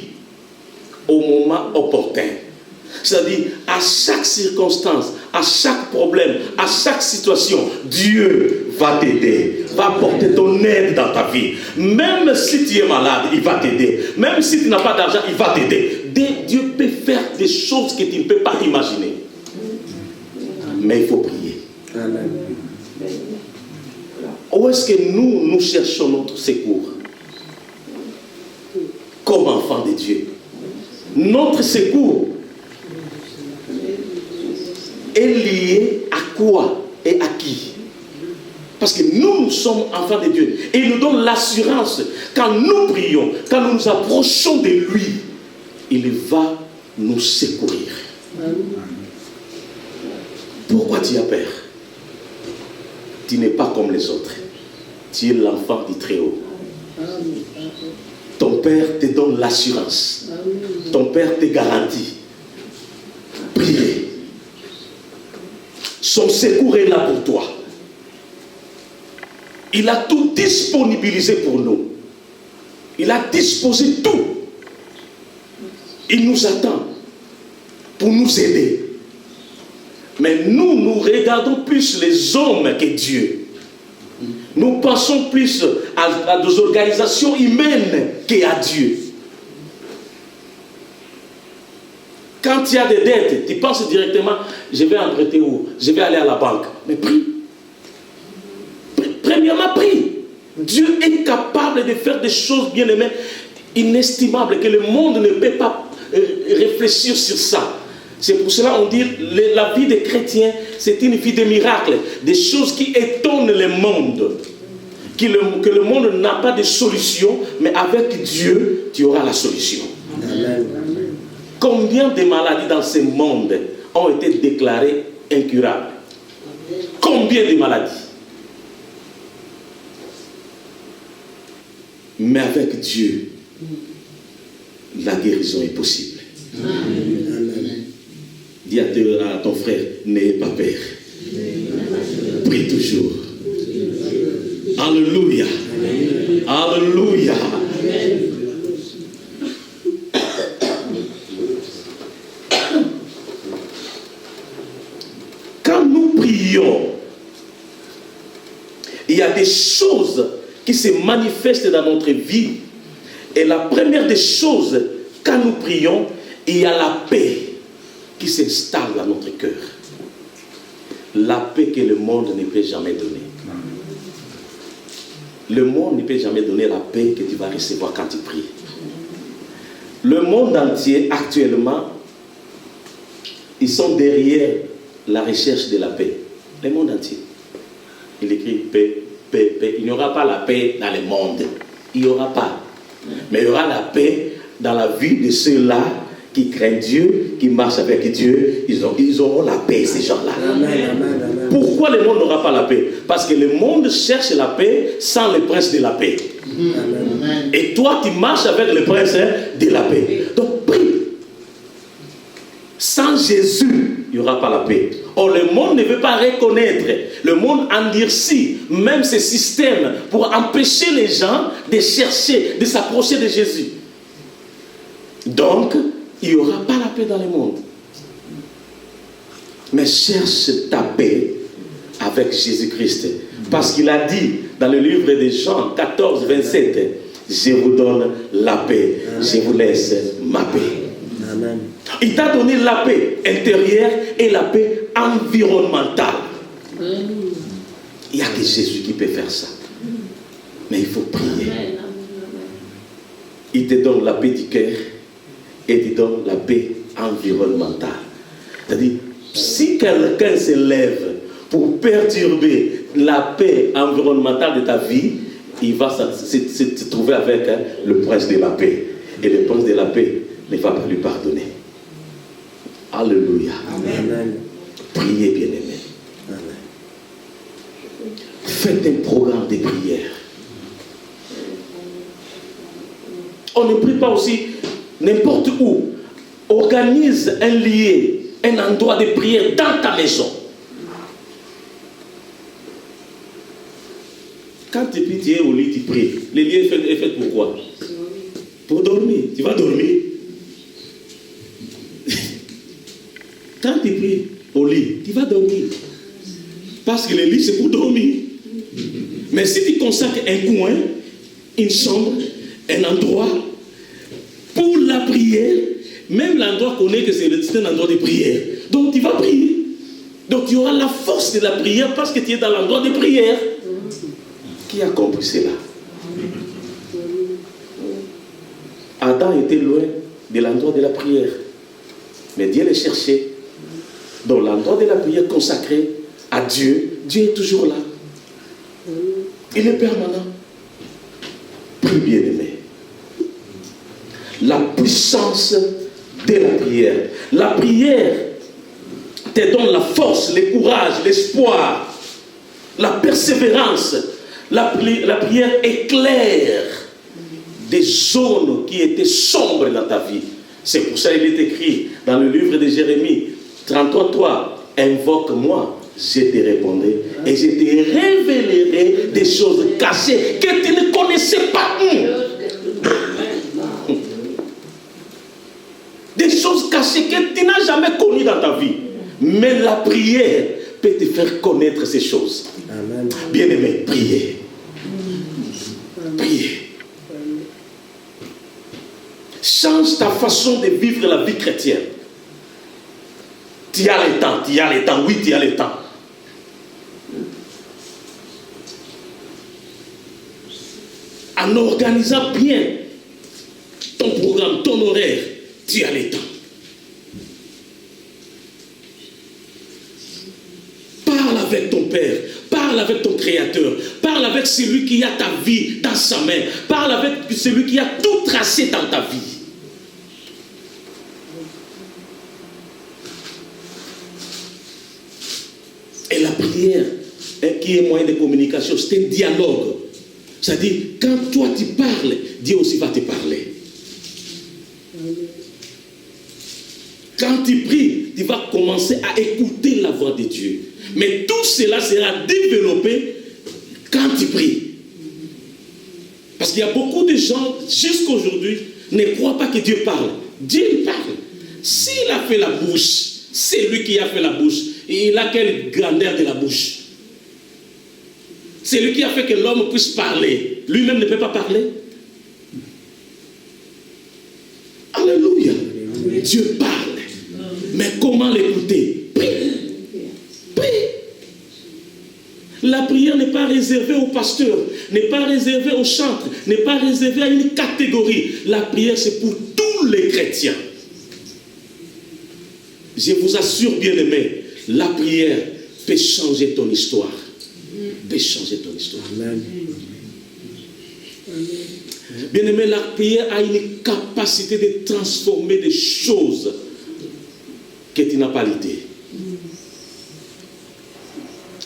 au moment opportun. C'est-à-dire, à chaque circonstance, à chaque problème, à chaque situation, Dieu va t'aider, va apporter ton aide dans ta vie. Même si tu es malade, il va t'aider. Même si tu n'as pas d'argent, il va t'aider. Dieu peut faire des choses que tu ne peux pas imaginer. Mais il faut prier. Amen. Où est-ce que nous cherchons notre secours? Comme enfants de Dieu. Notre secours est lié à quoi et à qui? Parce que nous sommes enfants de Dieu. Et il nous donne l'assurance, quand nous prions, quand nous nous approchons de lui, il va nous secourir. Pourquoi tu as peur? Tu n'es pas comme les autres. Tu es l'enfant du Très-Haut. Ton Père te donne l'assurance. Ton Père te garantit. Priez. Son secours est là pour toi. Il a tout disponibilisé pour nous. Il a disposé tout. Il nous attend pour nous aider. Mais nous regardons plus les hommes que Dieu. Nous pensons plus à des organisations humaines qu'à Dieu. Quand il y a des dettes, tu penses directement, je vais emprunter où? Je vais aller à la banque. Mais prie. Premièrement, prie. Dieu est capable de faire des choses, bien aimées, inestimables, que le monde ne peut pas réfléchir sur ça. C'est pour cela qu'on dit la vie des chrétiens, c'est une vie de miracles, des choses qui étonnent le monde. Que le monde n'a pas de solution, mais avec Dieu, tu auras la solution. Amen. Combien de maladies dans ce monde ont été déclarées incurables? Combien de maladies? Mais avec Dieu, la guérison est possible. Amen. Dis à ton frère, n'ayez pas peur. Prie toujours. Alléluia. Alléluia. Quand nous prions, il y a des choses qui se manifestent dans notre vie. Et la première des choses, quand nous prions, il y a la paix qui s'installe dans notre cœur. La paix que le monde ne peut jamais donner. Le monde ne peut jamais donner la paix que tu vas recevoir quand tu pries. Le monde entier, actuellement, ils sont derrière la recherche de la paix. Le monde entier. Il écrit paix, paix, paix. Il n'y aura pas la paix dans le monde. Il n'y aura pas. Mais il y aura la paix dans la vie de ceux-là qui craignent Dieu, qui marchent avec Dieu. Ils auront la paix, ces gens-là. Pourquoi le monde n'aura pas la paix? Parce que le monde cherche la paix sans le prince de la paix. Amen. Et toi, tu marches avec le prince de la paix. Donc, prie. Sans Jésus, il n'y aura pas la paix. Or, le monde ne veut pas reconnaître. Le monde endurcit même ce système pour empêcher les gens de chercher, de s'approcher de Jésus. Donc, il n'y aura pas la paix dans le monde. Mais cherche ta paix avec Jésus-Christ. Parce qu'il a dit dans le livre de Jean 14, 27, je vous donne la paix, je vous laisse ma paix. Amen. Il t'a donné la paix intérieure et la paix environnementale. Il n'y a que Jésus qui peut faire ça. Mais il faut prier. Il te donne la paix du cœur et il te donne la paix environnementale. C'est-à-dire, si quelqu'un se lève pour perturber la paix environnementale de ta vie, il va se trouver avec le prince de la paix. Et le prince de la paix ne va pas lui pardonner. Alléluia. Amen. Priez, bien-aimés. Faites un programme de prière. On ne prie pas aussi n'importe où. Organise un lieu, un endroit de prière dans ta maison. Quand tu pries, tu es au lit, tu pries. Le lieu est fait pour quoi? Pour dormir. Tu vas dormir. Quand tu pries au lit, tu vas dormir. Parce que le lit, c'est pour dormir. Mais si tu consacres un coin, une chambre, un endroit pour la prière, même l'endroit connaît que c'est un endroit de prière. Donc tu vas prier. Donc tu auras la force de la prière parce que tu es dans l'endroit de prière. Qui a compris cela? Adam était loin de l'endroit de la prière. Mais Dieu le cherchait. Dans l'endroit de la prière consacré à Dieu, Dieu est toujours là. Il est permanent. Prie, bien-aimé. La puissance de la prière. La prière te donne la force, le courage, l'espoir, la persévérance. La prière éclaire des zones qui étaient sombres dans ta vie. C'est pour ça qu'il est écrit dans le livre de Jérémie 33:3, invoque-moi, je te répondrai et je te révélerai des choses cachées que tu ne connaissais pas. Des choses cachées que tu n'as jamais connues dans ta vie. Mais la prière peut te faire connaître ces choses. Amen. Bien-aimé, priez. Priez. Change ta façon de vivre la vie chrétienne. Tu as le temps, oui, tu as le temps. En organisant bien ton programme, ton horaire, tu as le temps. Parle avec ton Père, parle avec ton Créateur, parle avec celui qui a ta vie dans sa main, parle avec celui qui a tout tracé dans ta vie. Et la prière, qui est moyen de communication, c'est un dialogue. C'est-à-dire, quand toi tu parles, Dieu aussi va te parler. Quand tu pries, tu vas commencer à écouter la voix de Dieu. Mais tout cela sera développé quand tu pries. Parce qu'il y a beaucoup de gens, jusqu'aujourd'hui, ne croient pas que Dieu parle. Dieu parle. S'il a fait la bouche, c'est lui qui a fait la bouche. Et il a quelle grandeur de la bouche? C'est lui qui a fait que l'homme puisse parler. Lui-même ne peut pas parler. Alléluia. Dieu parle. Mais comment l'écouter? Prie. Prie. La prière n'est pas réservée aux pasteurs, n'est pas réservée aux chantres, n'est pas réservée à une catégorie. La prière, c'est pour tous les chrétiens. Je vous assure, bien-aimés, la prière peut changer ton histoire. Peut changer ton histoire. Amen. Bien-aimé, la prière a une capacité de transformer des choses que tu n'as pas l'idée.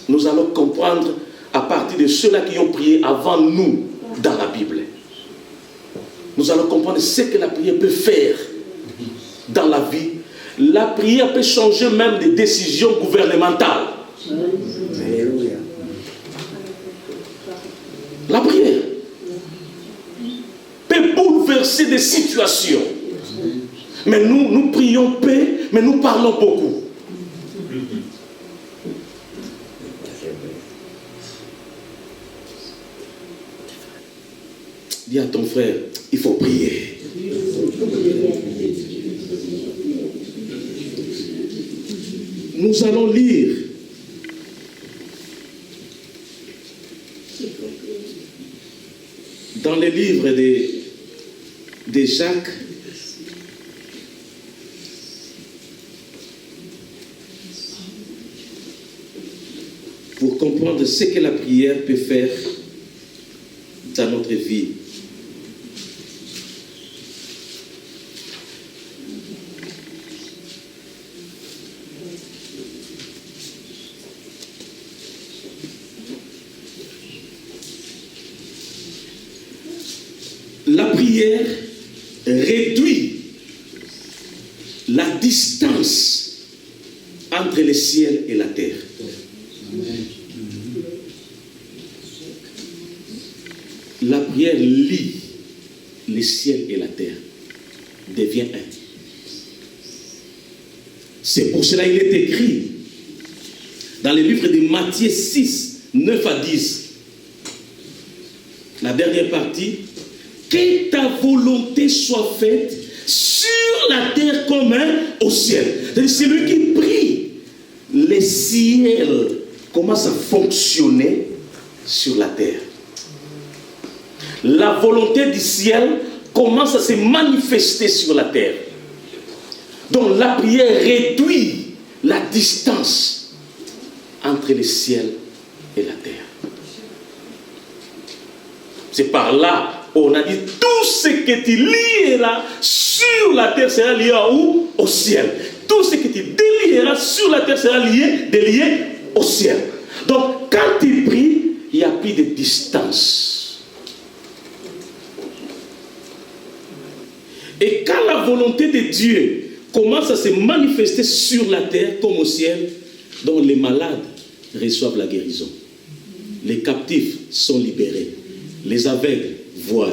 Nous allons comprendre à partir de ceux-là qui ont prié avant nous dans la Bible. Nous allons comprendre ce que la prière peut faire dans la vie. La prière peut changer même des décisions gouvernementales. Alléluia. La prière peut bouleverser des situations. Mais nous prions paix, mais nous parlons beaucoup. Dis à ton frère, il faut prier. Nous allons lire dans les livres de Jacques, comprendre ce que la prière peut faire dans notre vie. La prière réduit la distance entre le ciel et la terre. La prière lie le ciel et la terre, devient un. C'est pour cela qu'il est écrit dans le livre de Matthieu 6, 9 à 10, la dernière partie, que ta volonté soit faite sur la terre comme au ciel. C'est-à-dire, celui qui prie, le ciel commence à fonctionner sur la terre. La volonté du ciel commence à se manifester sur la terre. Donc la prière réduit la distance entre le ciel et la terre. C'est par là on a dit tout ce que tu lieras sur la terre sera lié à où? Au ciel. Tout ce que tu délieras sur la terre sera délié au ciel. Donc quand tu pries, il n'y a plus de distance. Et quand la volonté de Dieu commence à se manifester sur la terre comme au ciel, donc les malades reçoivent la guérison. Les captifs sont libérés. Les aveugles voient,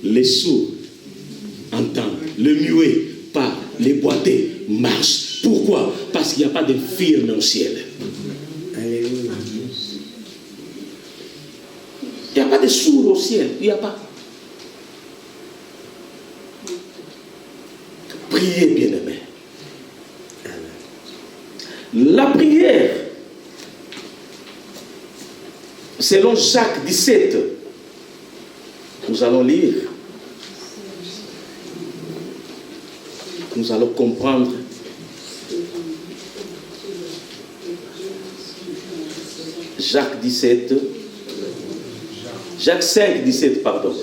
les sourds entendent, le muet parle, les boiteux marchent. Pourquoi? Parce qu'il n'y a pas d'infirme au ciel. Alléluia. Il n'y a pas de sourds au ciel. Il n'y a pas. Priez, bien-aimés. La prière, selon Jacques 17, nous allons lire, nous allons comprendre. Jacques 17, Jacques 5, 17, pardon.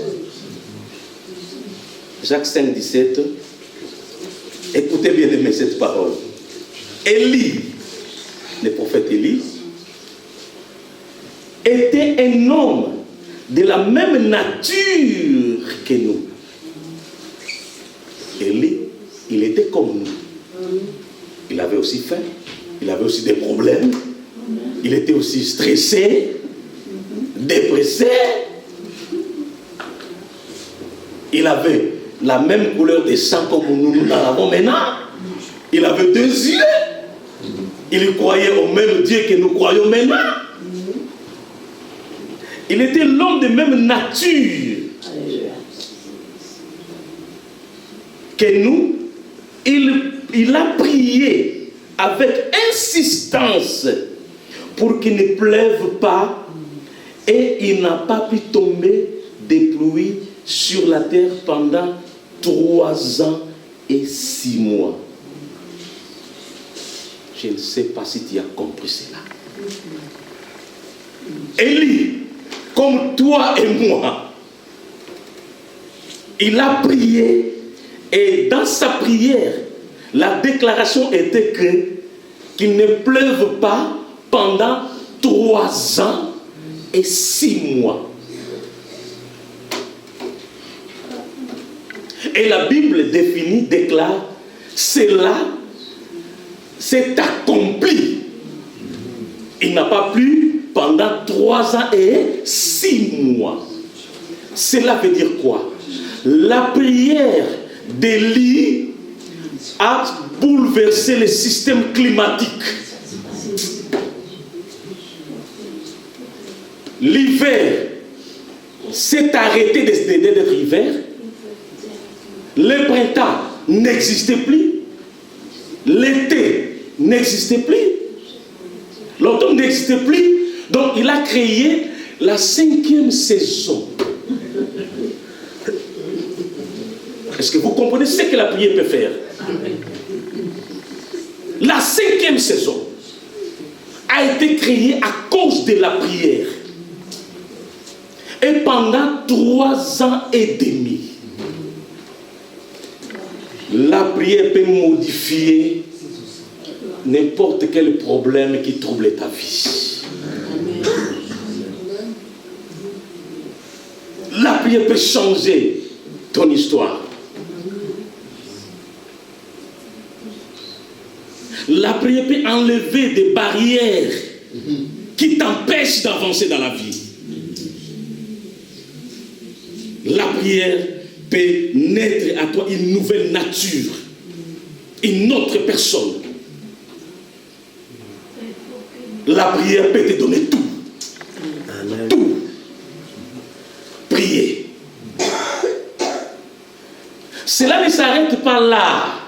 Jacques 5, 17. Écoutez bien aimé cette parole. Élie, le prophète Élie, était un homme de la même nature que nous. Élie, il était comme nous. Il avait aussi faim, il avait aussi des problèmes, il était aussi stressé, dépressé. Il avait la même couleur de sang comme nous l'avons maintenant. Il avait 2 yeux. Il croyait au même Dieu que nous croyons maintenant. Il était l'homme de même nature que nous. Il a prié avec insistance pour qu'il ne pleuve pas, et il n'a pas pu tomber des pluies sur la terre pendant 3 ans et 6 mois. Je ne sais pas si tu as compris cela. Élie, comme toi et moi, il a prié, et dans sa prière, la déclaration était qu'il ne pleuve pas pendant 3 ans et 6 mois. Et la Bible déclare, cela s'est accompli. Il n'a pas plu pendant 3 ans et 6 mois. Cela veut dire quoi? La prière d'Élie a bouleversé le système climatique. L'hiver s'est arrêté d'être hiver. Le printemps n'existait plus. L'été n'existait plus. L'automne n'existait plus. Donc il a créé la 5e saison. Est-ce que vous comprenez ce que la prière peut faire? La 5e saison a été créée à cause cause de la prière. Et pendant 3 ans et demi, la prière peut modifier n'importe quel problème qui trouble ta vie. La prière peut changer ton histoire. La prière peut enlever des barrières qui t'empêchent d'avancer dans la vie. La prière peut naître à toi une nouvelle nature, une autre personne. La prière peut te donner tout. Amen. Tout. Prier. Cela ne s'arrête pas là.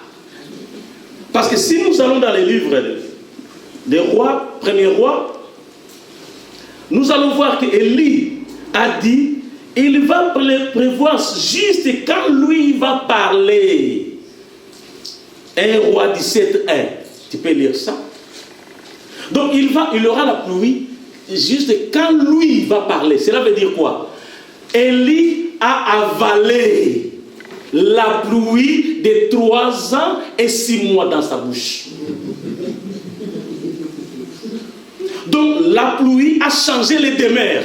Parce que si nous allons dans les livres des rois, premiers rois, nous allons voir qu'Élie a dit, il va prévoir juste quand lui va parler. 1 roi 17:1. Tu peux lire ça. Donc il aura la pluie juste quand lui va parler. Cela veut dire quoi? Élie a avalé la pluie de 3 ans et 6 mois dans sa bouche. Donc la pluie a changé les demeures.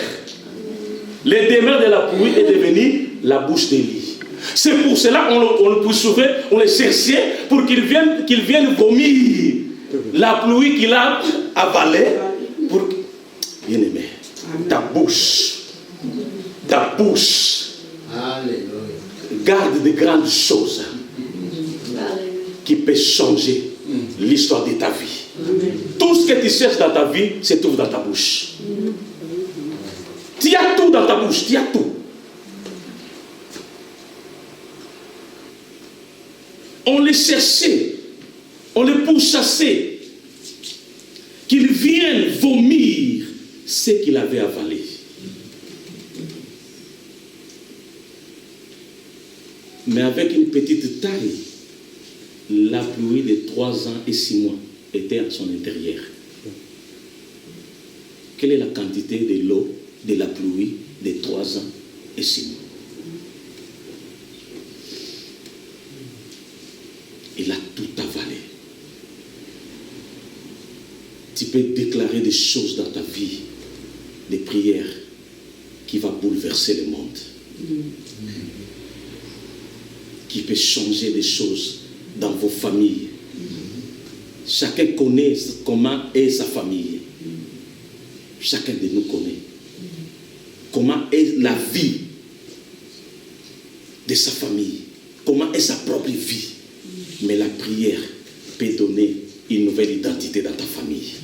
Les demeures de la pluie est devenue la bouche d'Élie. C'est pour cela qu'on le poursuivait, on le cherchait pour qu'il vienne vomir la pluie qu'il a avalée. Pour... Bien-aimé, ta bouche, garde de grandes choses qui peuvent changer l'histoire de ta vie. Tout ce que tu cherches dans ta vie se trouve dans ta bouche. Tu as tout dans ta bouche, tu as tout. On les cherchait, on les pourchassait, qu'ils viennent vomir ce qu'il avait avalé. Mais avec une petite taille, la pluie de 3 ans et 6 mois était à son intérieur. Quelle est la quantité de l'eau de la pluie de 3 ans et 6 mois? Il a tout avalé. Tu peux déclarer des choses dans ta vie, des prières qui vont bouleverser le monde. Qui peut changer des choses dans vos familles. Chacun connaît comment est sa famille. Chacun de nous connaît comment est la vie de sa famille, comment est sa propre vie. Mais la prière peut donner une nouvelle identité dans ta famille.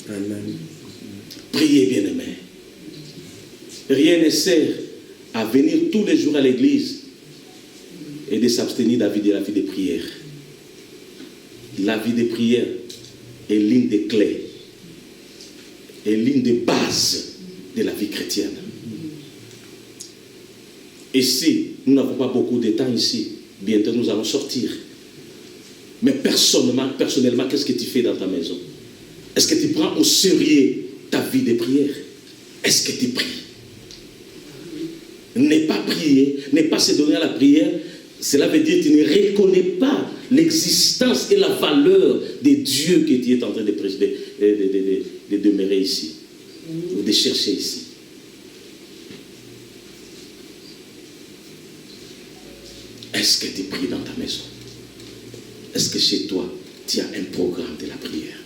Amen. Priez, bien-aimés. Rien ne sert à venir tous les jours à l'église et de s'abstenir de la vie de prière. La vie de prière est l'une des clés, est l'une des bases de la vie chrétienne. Ici, nous n'avons pas beaucoup de temps ici. Bientôt, nous allons sortir. Mais personnellement, qu'est-ce que tu fais dans ta maison? Est-ce que tu prends au sérieux ta vie de prière? Est-ce que tu pries? Ne pas prier, ne pas se donner à la prière, cela veut dire que tu ne reconnais pas l'existence et la valeur de Dieu que tu es en train de demeurer ici, ou de chercher ici. Est-ce que tu pries dans ta maison? Est-ce que chez toi, tu as un programme de la prière?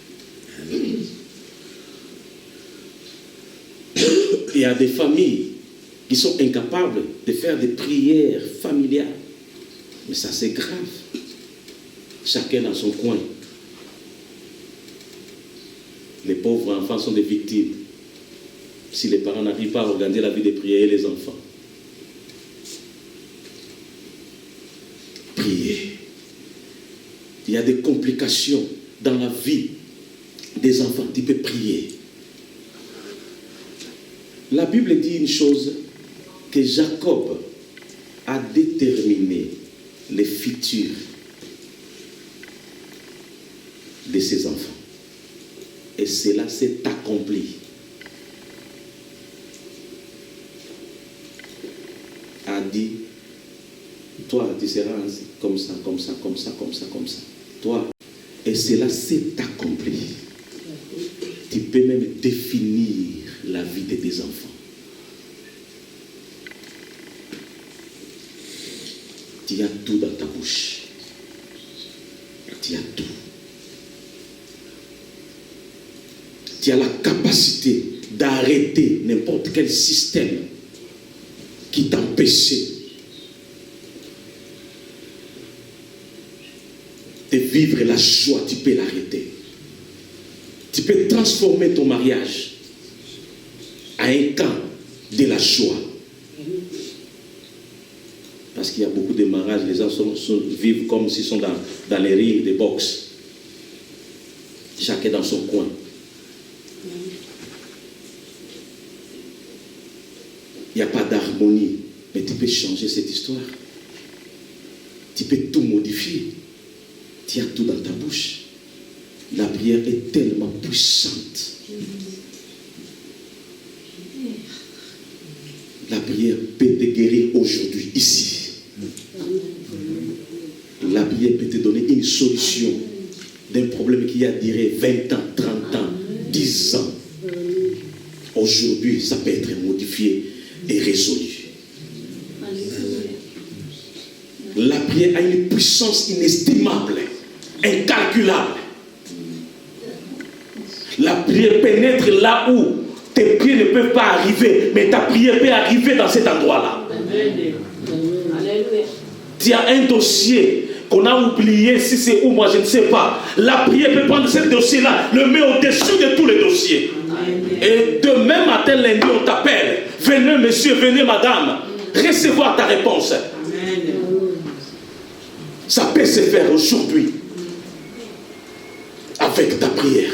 Il y a des familles qui sont incapables de faire des prières familiales. Mais ça, c'est grave. Chacun dans son coin. Les pauvres enfants sont des victimes. Si les parents n'arrivent pas à organiser la vie de prière et les enfants. Priez. Il y a des complications dans la vie des enfants. Tu peux prier. La Bible dit une chose, que Jacob a déterminé le futur de ses enfants. Et cela s'est accompli. sera ainsi, comme ça, comme ça, comme ça, comme ça, comme ça. Toi, et cela s'est accompli. Tu peux même définir la vie de tes enfants. Tu as tout dans ta bouche. Tu as tout. Tu as la capacité d'arrêter n'importe quel système qui t'empêchait de vivre la joie. Tu peux l'arrêter. Tu peux transformer ton mariage à un camp de la joie. Parce qu'il y a beaucoup de mariages, les gens vivent comme s'ils sont dans les rings de boxe. Chacun dans son coin. Il n'y a pas d'harmonie. Mais tu peux changer cette histoire. Tu peux tout modifier. Tu as tout dans ta bouche. La prière est tellement puissante. La prière peut te guérir aujourd'hui, ici. La prière peut te donner une solution d'un problème qui a duré 20 ans, 30 ans, 10 ans. Aujourd'hui, ça peut être modifié et résolu. La prière a une puissance inestimable, incalculable. La prière pénètre là où tes pieds ne peuvent pas arriver, mais ta prière peut arriver dans cet endroit-là. Tu as un dossier qu'on a oublié, si c'est où, moi je ne sais pas. La prière peut prendre ce dossier-là, le met au-dessus de tous les dossiers. Et demain matin, lundi, on t'appelle. Venez monsieur, venez madame, recevoir ta réponse. Ça peut se faire aujourd'hui avec ta prière.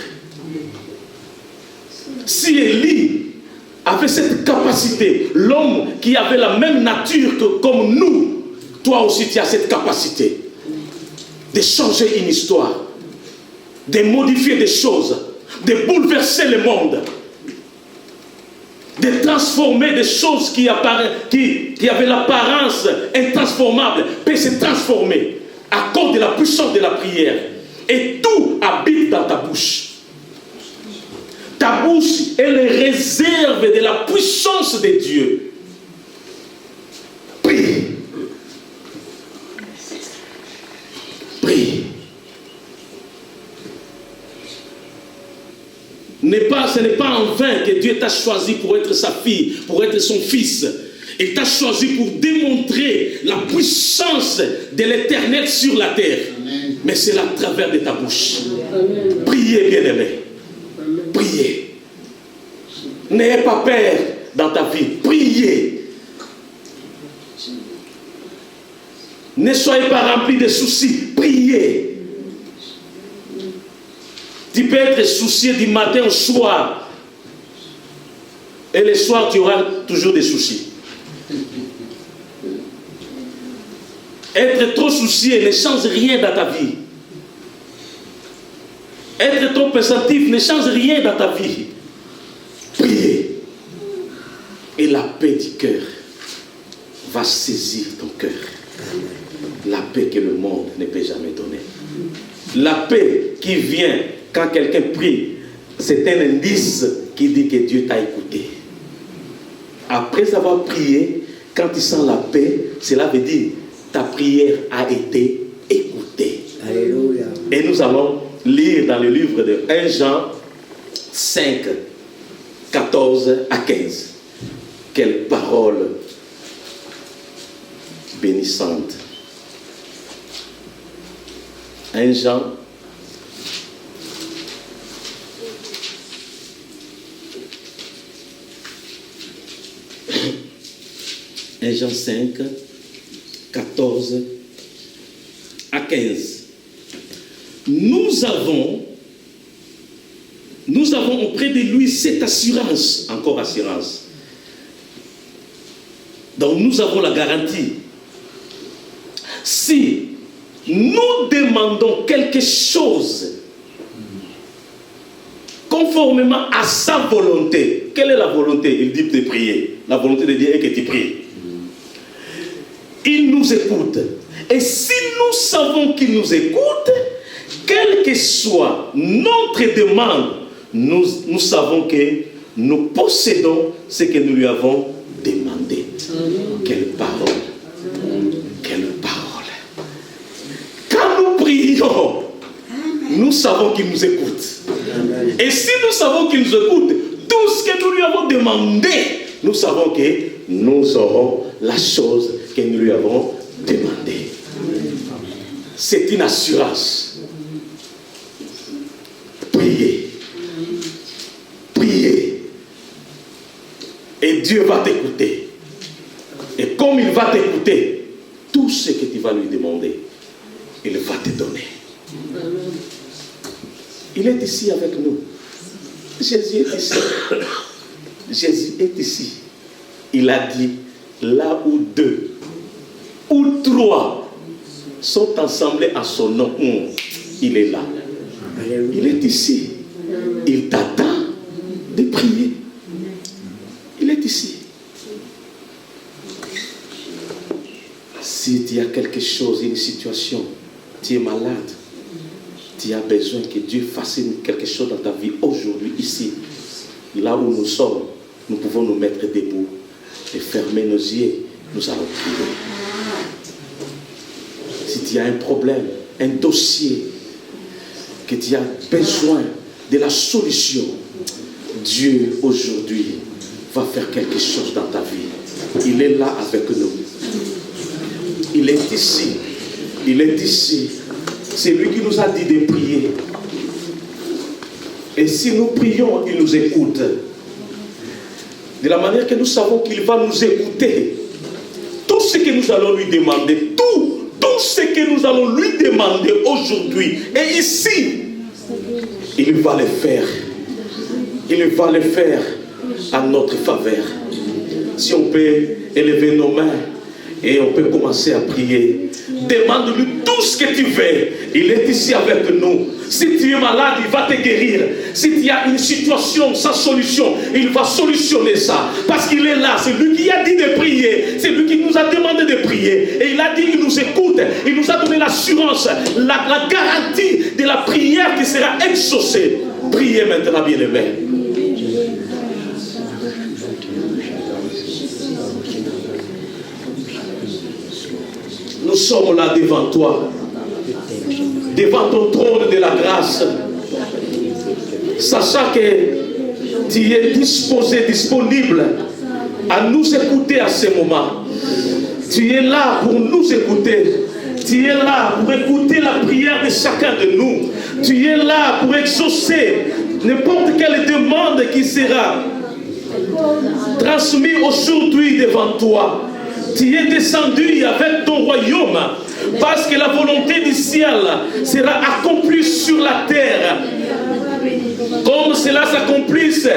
Si Élie avait cette capacité, l'homme qui avait la même nature que comme nous, toi aussi tu as cette capacité de changer une histoire, de modifier des choses, de bouleverser le monde, de transformer des choses qui avaient l'apparence intransformable, peut se transformer à cause de la puissance de la prière. Et tout habite dans ta bouche. Ta bouche est la réserve de la puissance de Dieu. Prie. Prie. Ce n'est pas en vain que Dieu t'a choisi pour être sa fille, pour être son fils. Il t'a choisi pour démontrer la puissance de l'Éternel sur la terre. Amen. Mais c'est à travers de ta bouche. Amen. Priez, bien-aimé. Priez. N'ayez pas peur dans ta vie. Priez. Ne soyez pas remplis de soucis. Priez. Tu peux être soucié du matin au soir. Et le soir, tu auras toujours des soucis. Être trop soucié ne change rien dans ta vie. Être trop pensatif ne change rien dans ta vie. Priez. Et la paix du cœur va saisir ton cœur. La paix que le monde ne peut jamais donner. La paix qui vient quand quelqu'un prie, c'est un indice qui dit que Dieu t'a écouté. Après avoir prié, quand tu sens la paix, cela veut dire ta prière a été écoutée. Alléluia. Et nous allons lire dans le livre de 1 Jean 5, 14 à 15. Quelle parole bénissante. 1 Jean 1 Jean 5, 14 à 15. Nous avons auprès de lui cette assurance, encore assurance. Donc nous avons la garantie. Si nous demandons quelque chose conformément à sa volonté, quelle est la volonté? Il dit de prier. La volonté de Dieu est que tu pries. il nous écoute. Et si nous savons qu'il nous écoute, quelle que soit notre demande, nous savons que nous possédons ce que nous lui avons demandé. Quelle parole! Quelle parole! Quand nous prions, nous savons qu'il nous écoute. Et si nous savons qu'il nous écoute, tout ce que nous lui avons demandé, nous savons que nous aurons la chose que nous lui avons demandée. C'est une assurance. Priez. Priez. Et Dieu va t'écouter. Et comme il va t'écouter, tout ce que tu vas lui demander, il va te donner. Il est ici avec nous. Jésus est ici. Jésus est ici. Il a dit, là où 2 ou 3 sont ensemble à son nom, il est là. Il est ici. Il t'attend de prier. Il est ici. Si tu as quelque chose, une situation, tu es malade, tu as besoin que Dieu fasse quelque chose dans ta vie aujourd'hui, ici, là où nous sommes, nous pouvons nous mettre debout et fermer nos yeux, nous allons prier. Si tu as un problème, un dossier, que tu as besoin de la solution, Dieu aujourd'hui va faire quelque chose dans ta vie. Il est là avec nous. Il est ici. Il est ici. C'est lui qui nous a dit de prier. Et si nous prions, il nous écoute. De la manière que nous savons qu'il va nous écouter. Tout ce que nous allons lui demander, tout ce que nous allons lui demander aujourd'hui et ici, il va le faire. Il va le faire à notre faveur. Si on peut élever nos mains et on peut commencer à prier. Demande-lui tout ce que tu veux. Il est ici avec nous. Si tu es malade, il va te guérir. Si tu as une situation sans solution, il va solutionner ça. Parce qu'il est là. C'est lui qui a dit de prier. C'est lui qui nous a demandé de prier. Et il a dit qu'il nous écoute. Il nous a donné l'assurance, la garantie de la prière qui sera exaucée. Priez maintenant, bien-aimés. Nous sommes là devant toi, devant ton trône de la grâce, sachant que tu es disposé, disponible à nous écouter à ce moment. Tu es là pour nous écouter. Tu es là pour écouter la prière de chacun de nous. Tu es là pour exaucer n'importe quelle demande qui sera transmise aujourd'hui devant toi. Tu es descendu avec ton royaume parce que la volonté du ciel sera accomplie sur la terre comme cela s'accomplisse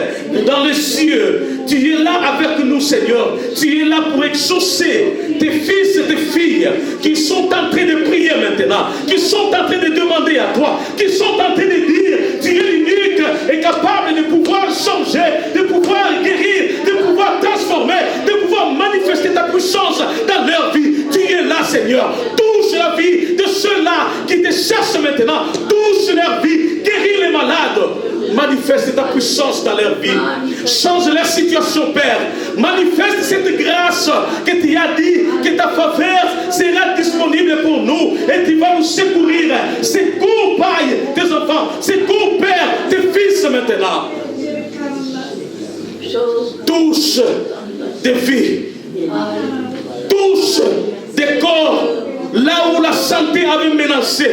dans les cieux. Tu es là avec nous, Seigneur. Tu es là pour exaucer tes fils et tes filles qui sont en train de prier maintenant, qui sont en train de demander à toi, qui sont en train de dire tu es l'unique et capable de pouvoir changer, de pouvoir guérir, de pouvoir transformer, de pouvoir manifester ta puissance dans leur vie. Tu es là, Seigneur. Touche la vie de ceux-là qui te cherchent maintenant. Touche leur vie. Guéris les malades. Manifeste ta puissance dans leur vie. Change leur situation, Père. Manifeste cette grâce que tu as dit que ta faveur sera disponible pour nous et tu vas nous secourir. Secours, Père, tes enfants. Secours, Père, tes fils maintenant. Touche des vies. Touche des corps là où la santé avait menacé.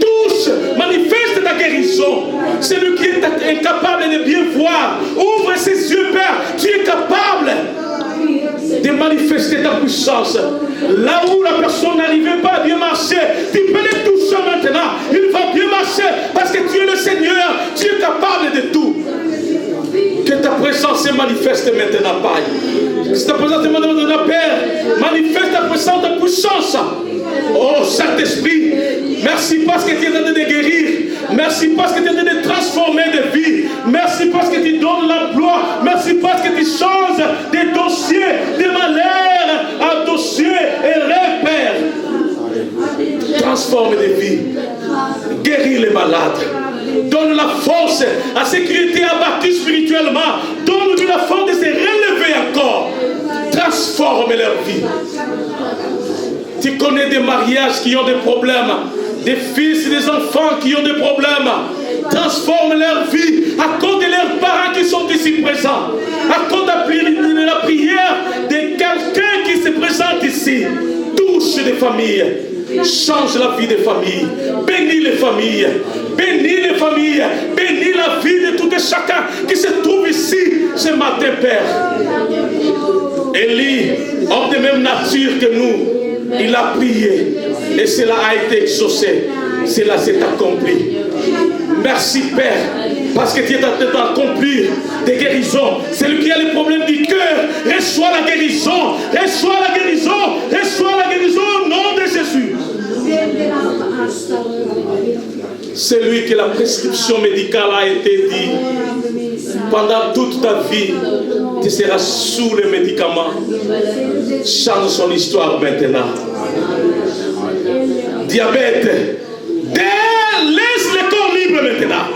Touche, manifeste ta guérison. Celui qui est incapable de bien voir, ouvre ses yeux, Père. Tu es capable de manifester ta puissance. Là où la personne n'arrivait pas à bien marcher, tu peux le toucher maintenant. Il va bien marcher parce que tu es le Seigneur. Tu es capable de tout. Que ta présence se manifeste maintenant, Père. Que ta présence se manifeste maintenant, Père. Manifeste ta présence, ta puissance. Oh, Saint-Esprit, merci parce que tu es en train de guérir. Merci parce que tu es en train de transformer des vies. Merci parce que tu donnes l'emploi. Merci parce que tu changes des dossiers, des malheurs à dossiers et transforme des vies, guéris les malades, donne la force à ceux qui étaient abattus spirituellement, donne-lui la force de se relever encore, transforme leur vie. Tu connais des mariages qui ont des problèmes, des fils et des enfants qui ont des problèmes. Transforme leur vie à cause de leurs parents qui sont ici présents, à cause de la prière de quelqu'un qui se présente ici. Touche des familles, change la vie des familles, bénis les familles, bénis les familles, bénis la vie de tout et chacun qui se trouve ici ce matin, Père. Élie, homme de même nature que nous, il a prié et cela a été exaucé, cela s'est accompli. Merci Père, parce que tu es en train d'accomplir des guérisons. Celui qui a les problèmes du cœur, reçois la guérison, reçois la guérison, reçois la guérison au nom de Jésus. Celui que la prescription médicale a été dit, pendant toute ta vie, tu seras sous les médicaments. Change son histoire maintenant. Diabète, laisse le corps libre maintenant.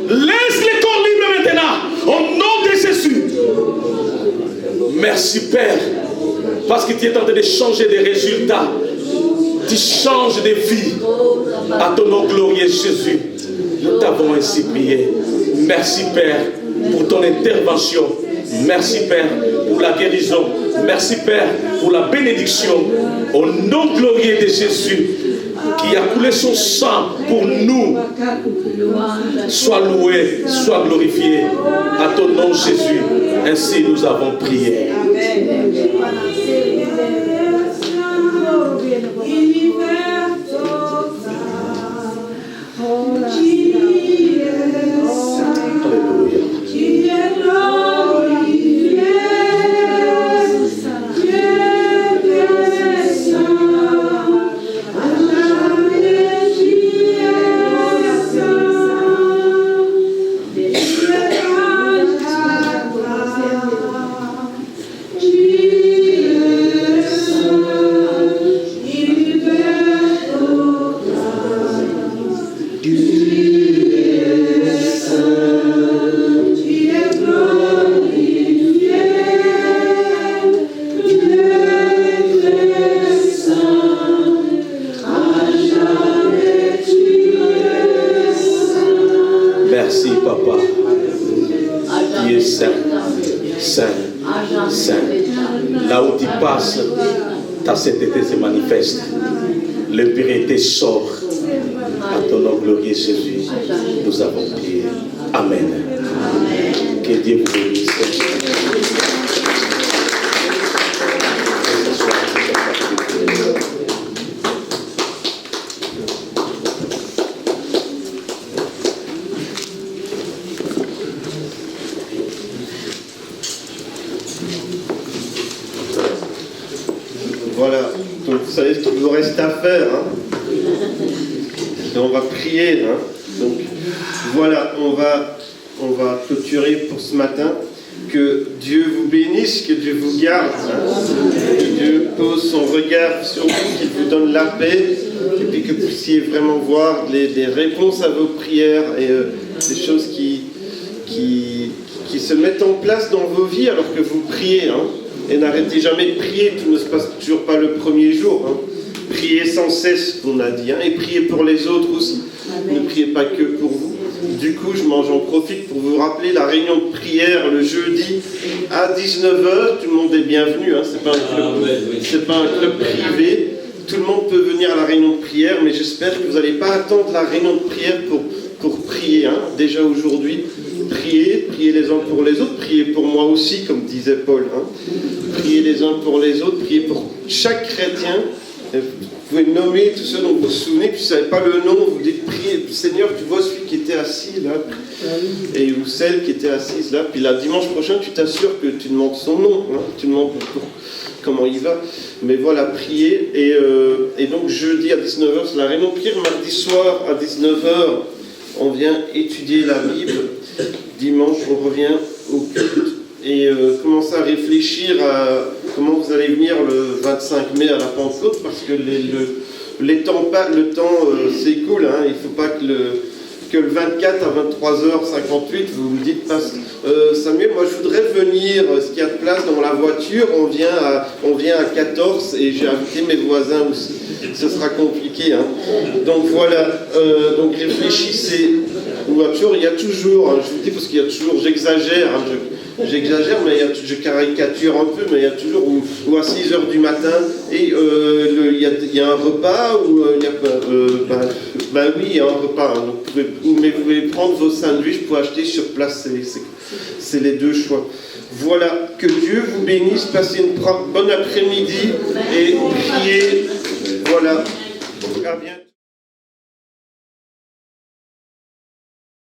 Laisse le corps libre maintenant. Au nom de Jésus. Merci Père. Parce que tu es en train de changer des résultats. Tu changes des vies. À ton nom glorieux Jésus. Nous t'avons ainsi prié. Merci Père pour ton intervention. Merci Père pour la guérison. Merci Père pour la bénédiction. Au nom glorieux de Jésus qui a coulé son sang pour nous. Sois loué, sois glorifié. À ton nom Jésus. Ainsi nous avons prié. Merci Papa, qui est saint, saint, saint. Là où tu passes, ta sainteté se manifeste. L'impureté sort. À ton nom glorieux Jésus, nous avons prié. Amen. Que Dieu vous bénisse. Voilà, donc vous savez ce qu'il vous reste à faire. Hein. Et on va prier. Hein. Donc voilà, on va clôturer pour ce matin. Que Dieu vous bénisse, que Dieu vous garde. Hein. Que Dieu pose son regard sur vous, qu'il vous donne la paix. Et puis que vous puissiez vraiment voir des réponses à vos prières et des choses qui se mettent en place dans vos vies alors que vous priez. Hein. Et n'arrêtez jamais de prier, tout ne se passe toujours pas le premier jour. Hein. Priez sans cesse, on a dit, hein, et priez pour les autres aussi. Ne priez pas que pour vous. Du coup, j'en profite pour vous rappeler la réunion de prière le jeudi à 19h. Tout le monde est bienvenu, hein. C'est pas un club privé. Tout le monde peut venir à la réunion de prière, mais j'espère que vous n'allez pas attendre la réunion de prière pour prier. Hein. Déjà aujourd'hui, priez les uns pour les autres, priez pour moi aussi, comme disait Paul. Hein. Priez les uns pour les autres, priez pour chaque chrétien. Vous pouvez nommer tous ceux dont vous vous souvenez, puis vous ne savez pas le nom, vous dites priez, Seigneur, tu vois celui qui était assis là, ou celle qui était assise là, puis là, dimanche prochain, tu t'assures que tu demandes son nom, hein, tu demandes comment il va, mais voilà, priez, et donc jeudi à 19h, c'est la réunion de prière, mardi soir à 19h, on vient étudier la Bible, dimanche, on revient au culte, et commencez à réfléchir à comment vous allez venir le 25 mai à la Pentecôte, parce que le temps s'écoule, hein, il ne faut pas que le 24 à 23h58, vous me dites, Samuel, moi je voudrais venir, est-ce qu'il y a de place dans la voiture, on vient à 14 et j'ai invité mes voisins aussi, ce sera compliqué. Hein. Donc voilà, donc réfléchissez, il y a toujours, hein, je vous dis parce qu'il y a toujours, j'exagère, hein, mais je caricature un peu, mais il y a toujours, ou à 6h du matin, et il y a un repas, ou il y a oui, il y a un repas, hein, donc vous pouvez prendre vos sandwichs pour acheter sur place, c'est les deux choix. Voilà, que Dieu vous bénisse, passez une bonne après-midi et priez. Voilà, à bientôt.